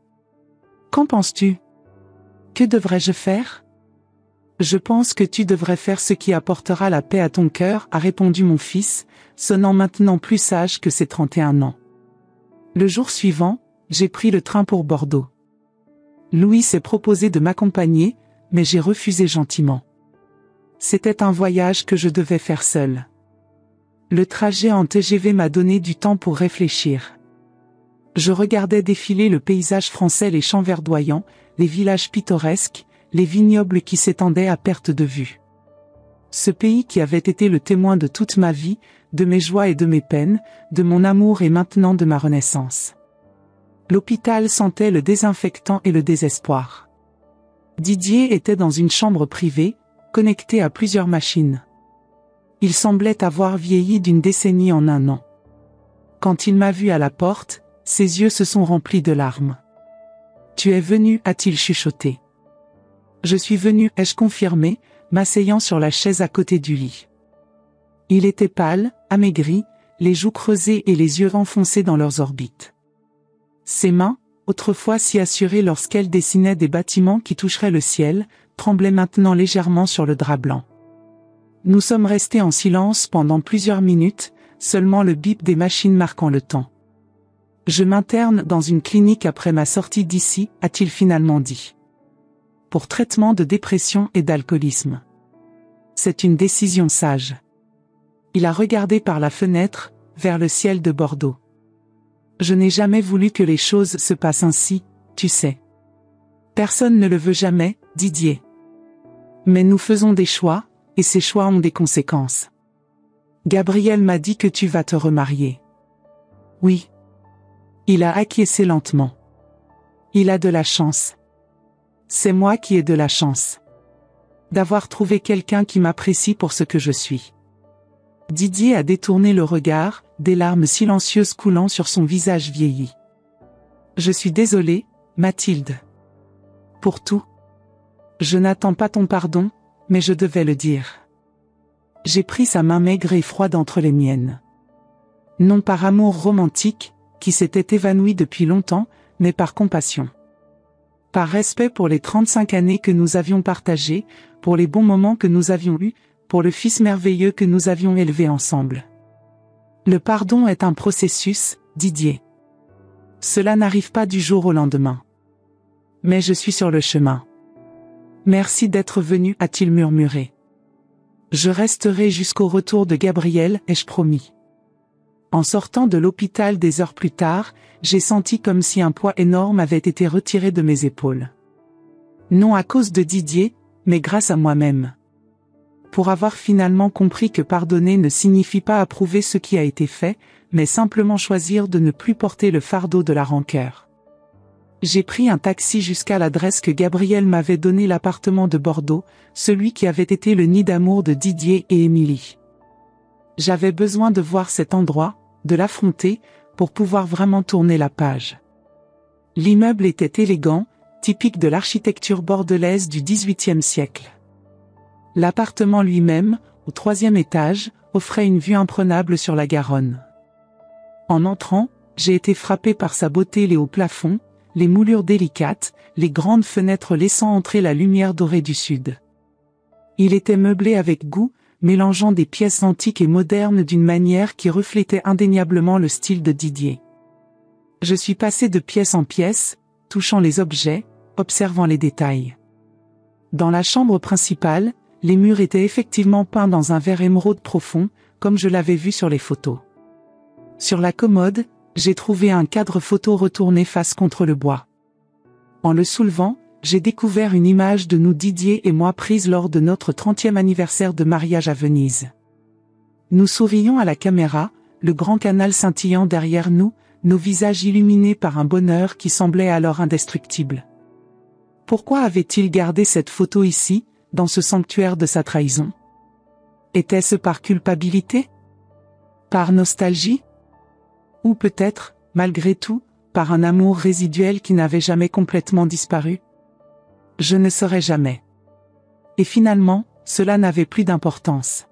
Qu'en penses-tu? Que devrais-je faire? Je pense que tu devrais faire ce qui apportera la paix à ton cœur, a répondu mon fils, sonnant maintenant plus sage que ses 31 ans. Le jour suivant, j'ai pris le train pour Bordeaux. Louis s'est proposé de m'accompagner, mais j'ai refusé gentiment. C'était un voyage que je devais faire seul. Le trajet en TGV m'a donné du temps pour réfléchir. Je regardais défiler le paysage français, les champs verdoyants, les villages pittoresques, les vignobles qui s'étendaient à perte de vue. Ce pays qui avait été le témoin de toute ma vie, de mes joies et de mes peines, de mon amour et maintenant de ma renaissance. L'hôpital sentait le désinfectant et le désespoir. Didier était dans une chambre privée, connecté à plusieurs machines. Il semblait avoir vieilli d'une décennie en un an. Quand il m'a vu à la porte, ses yeux se sont remplis de larmes. « Tu es venu » a-t-il chuchoté. « Je suis venu » ai-je confirmé, m'asseyant sur la chaise à côté du lit. Il était pâle, amaigri, les joues creusées et les yeux enfoncés dans leurs orbites. Ses mains, autrefois si assurées lorsqu'elles dessinaient des bâtiments qui toucheraient le ciel, tremblaient maintenant légèrement sur le drap blanc. Nous sommes restés en silence pendant plusieurs minutes, seulement le bip des machines marquant le temps. « Je m'interne dans une clinique après ma sortie d'ici » a-t-il finalement dit. « Pour traitement de dépression et d'alcoolisme. C'est une décision sage. » Il a regardé par la fenêtre, vers le ciel de Bordeaux. « Je n'ai jamais voulu que les choses se passent ainsi, tu sais. Personne ne le veut jamais, Didier. Mais nous faisons des choix, et ces choix ont des conséquences. Gabriel m'a dit que tu vas te remarier. » « Oui. » Il a acquiescé lentement. « Il a de la chance. C'est moi qui ai de la chance. D'avoir trouvé quelqu'un qui m'apprécie pour ce que je suis. » Didier a détourné le regard, des larmes silencieuses coulant sur son visage vieilli. « Je suis désolé, Mathilde. Pour tout. Je n'attends pas ton pardon, mais je devais le dire. » J'ai pris sa main maigre et froide entre les miennes. Non par amour romantique, qui s'était évanoui depuis longtemps, mais par compassion. Par respect pour les 35 années que nous avions partagées, pour les bons moments que nous avions eus, pour le fils merveilleux que nous avions élevé ensemble. Le pardon est un processus, Didier. Cela n'arrive pas du jour au lendemain. Mais je suis sur le chemin. Merci d'être venu, a-t-il murmuré. Je resterai jusqu'au retour de Gabriel, ai-je promis. En sortant de l'hôpital des heures plus tard, j'ai senti comme si un poids énorme avait été retiré de mes épaules. Non à cause de Didier, mais grâce à moi-même. Pour avoir finalement compris que pardonner ne signifie pas approuver ce qui a été fait, mais simplement choisir de ne plus porter le fardeau de la rancœur. J'ai pris un taxi jusqu'à l'adresse que Gabriel m'avait donnée, l'appartement de Bordeaux, celui qui avait été le nid d'amour de Didier et Émilie. J'avais besoin de voir cet endroit, de l'affronter, pour pouvoir vraiment tourner la page. L'immeuble était élégant, typique de l'architecture bordelaise du XVIIIe siècle. L'appartement lui-même, au 3e étage, offrait une vue imprenable sur la Garonne. En entrant, j'ai été frappé par sa beauté, les hauts plafonds, les moulures délicates, les grandes fenêtres laissant entrer la lumière dorée du sud. Il était meublé avec goût, mélangeant des pièces antiques et modernes d'une manière qui reflétait indéniablement le style de Didier. Je suis passé de pièce en pièce, touchant les objets, observant les détails. Dans la chambre principale, les murs étaient effectivement peints dans un vert émeraude profond, comme je l'avais vu sur les photos. Sur la commode, j'ai trouvé un cadre photo retourné face contre le bois. En le soulevant, j'ai découvert une image de nous, Didier et moi, prise lors de notre 30e anniversaire de mariage à Venise. Nous sourions à la caméra, le grand canal scintillant derrière nous, nos visages illuminés par un bonheur qui semblait alors indestructible. Pourquoi avait-il gardé cette photo ici, dans ce sanctuaire de sa trahison? Était-ce par culpabilité? Par nostalgie? Ou peut-être, malgré tout, par un amour résiduel qui n'avait jamais complètement disparu? Je ne saurais jamais. Et finalement, cela n'avait plus d'importance.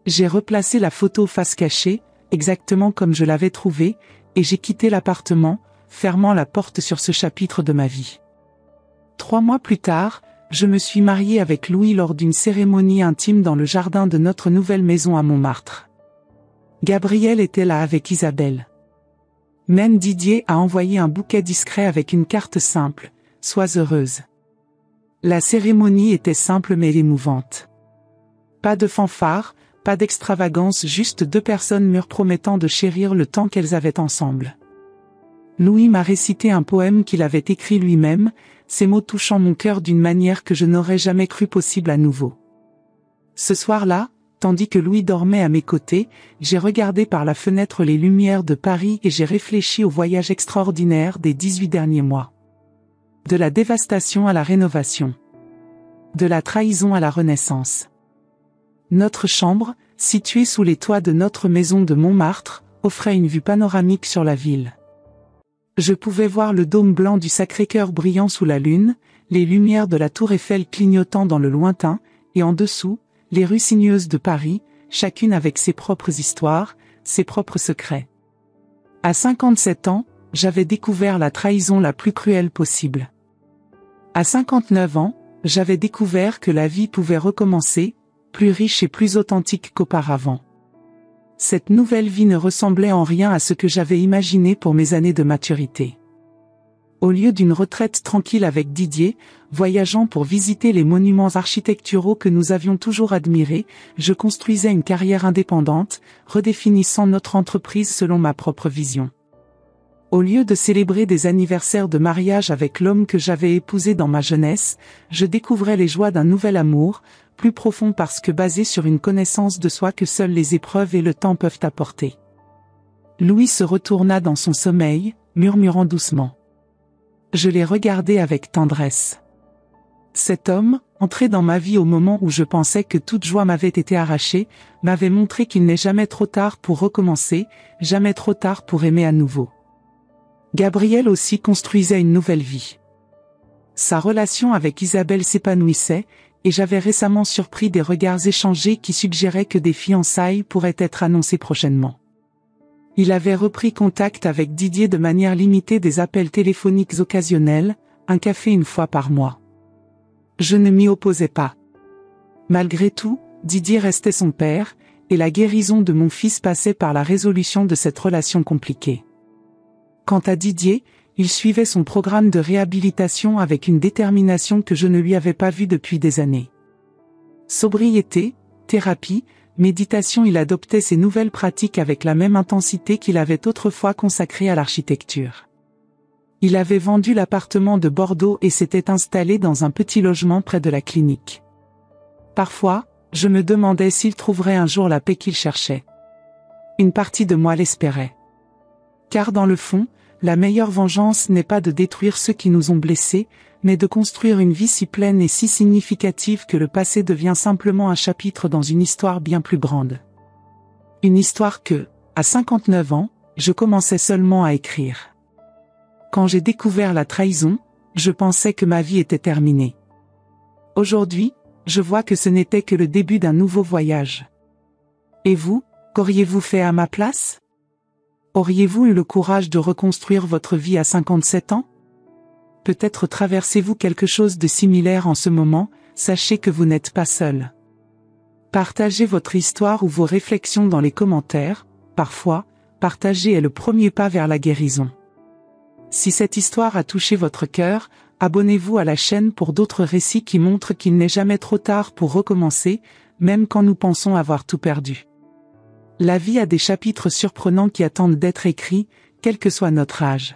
J'ai replacé la photo face cachée, exactement comme je l'avais trouvée, et j'ai quitté l'appartement, fermant la porte sur ce chapitre de ma vie. 3 mois plus tard, je me suis marié avec Louis lors d'une cérémonie intime dans le jardin de notre nouvelle maison à Montmartre. Gabriel était là avec Isabelle. Même Didier a envoyé un bouquet discret avec une carte simple, « Sois heureuse ». La cérémonie était simple mais émouvante. Pas de fanfare, pas d'extravagance, juste 2 personnes mûres promettant de chérir le temps qu'elles avaient ensemble. Louis m'a récité un poème qu'il avait écrit lui-même, ces mots touchant mon cœur d'une manière que je n'aurais jamais cru possible à nouveau. Ce soir-là, tandis que Louis dormait à mes côtés, j'ai regardé par la fenêtre les lumières de Paris et j'ai réfléchi au voyage extraordinaire des 18 derniers mois. De la dévastation à la rénovation. De la trahison à la renaissance. Notre chambre, situé sous les toits de notre maison de Montmartre, offrait une vue panoramique sur la ville. Je pouvais voir le dôme blanc du Sacré-Cœur brillant sous la lune, les lumières de la tour Eiffel clignotant dans le lointain, et en dessous, les rues sinueuses de Paris, chacune avec ses propres histoires, ses propres secrets. À 57 ans, j'avais découvert la trahison la plus cruelle possible. À 59 ans, j'avais découvert que la vie pouvait recommencer, plus riche et plus authentique qu'auparavant. Cette nouvelle vie ne ressemblait en rien à ce que j'avais imaginé pour mes années de maturité. Au lieu d'une retraite tranquille avec Didier, voyageant pour visiter les monuments architecturaux que nous avions toujours admirés, je construisais une carrière indépendante, redéfinissant notre entreprise selon ma propre vision. Au lieu de célébrer des anniversaires de mariage avec l'homme que j'avais épousé dans ma jeunesse, je découvrais les joies d'un nouvel amour, plus profond parce que basé sur une connaissance de soi que seules les épreuves et le temps peuvent apporter. Louis se retourna dans son sommeil, murmurant doucement. Je l'ai regardé avec tendresse. Cet homme, entré dans ma vie au moment où je pensais que toute joie m'avait été arrachée, m'avait montré qu'il n'est jamais trop tard pour recommencer, jamais trop tard pour aimer à nouveau. Gabriel aussi construisait une nouvelle vie. Sa relation avec Isabelle s'épanouissait, et j'avais récemment surpris des regards échangés qui suggéraient que des fiançailles pourraient être annoncées prochainement. Il avait repris contact avec Didier de manière limitée, des appels téléphoniques occasionnels, un café une fois par mois. Je ne m'y opposais pas. Malgré tout, Didier restait son père, et la guérison de mon fils passait par la résolution de cette relation compliquée. Quant à Didier, il suivait son programme de réhabilitation avec une détermination que je ne lui avais pas vue depuis des années. Sobriété, thérapie, méditation, il adoptait ses nouvelles pratiques avec la même intensité qu'il avait autrefois consacrée à l'architecture. Il avait vendu l'appartement de Bordeaux et s'était installé dans un petit logement près de la clinique. Parfois, je me demandais s'il trouverait un jour la paix qu'il cherchait. Une partie de moi l'espérait. Car dans le fond, la meilleure vengeance n'est pas de détruire ceux qui nous ont blessés, mais de construire une vie si pleine et si significative que le passé devient simplement un chapitre dans une histoire bien plus grande. Une histoire que, à 59 ans, je commençais seulement à écrire. Quand j'ai découvert la trahison, je pensais que ma vie était terminée. Aujourd'hui, je vois que ce n'était que le début d'un nouveau voyage. Et vous, qu'auriez-vous fait à ma place ? Auriez-vous eu le courage de reconstruire votre vie à 57 ans ? Peut-être traversez-vous quelque chose de similaire en ce moment, sachez que vous n'êtes pas seul. Partagez votre histoire ou vos réflexions dans les commentaires, parfois, partager est le premier pas vers la guérison. Si cette histoire a touché votre cœur, abonnez-vous à la chaîne pour d'autres récits qui montrent qu'il n'est jamais trop tard pour recommencer, même quand nous pensons avoir tout perdu. La vie a des chapitres surprenants qui attendent d'être écrits, quel que soit notre âge.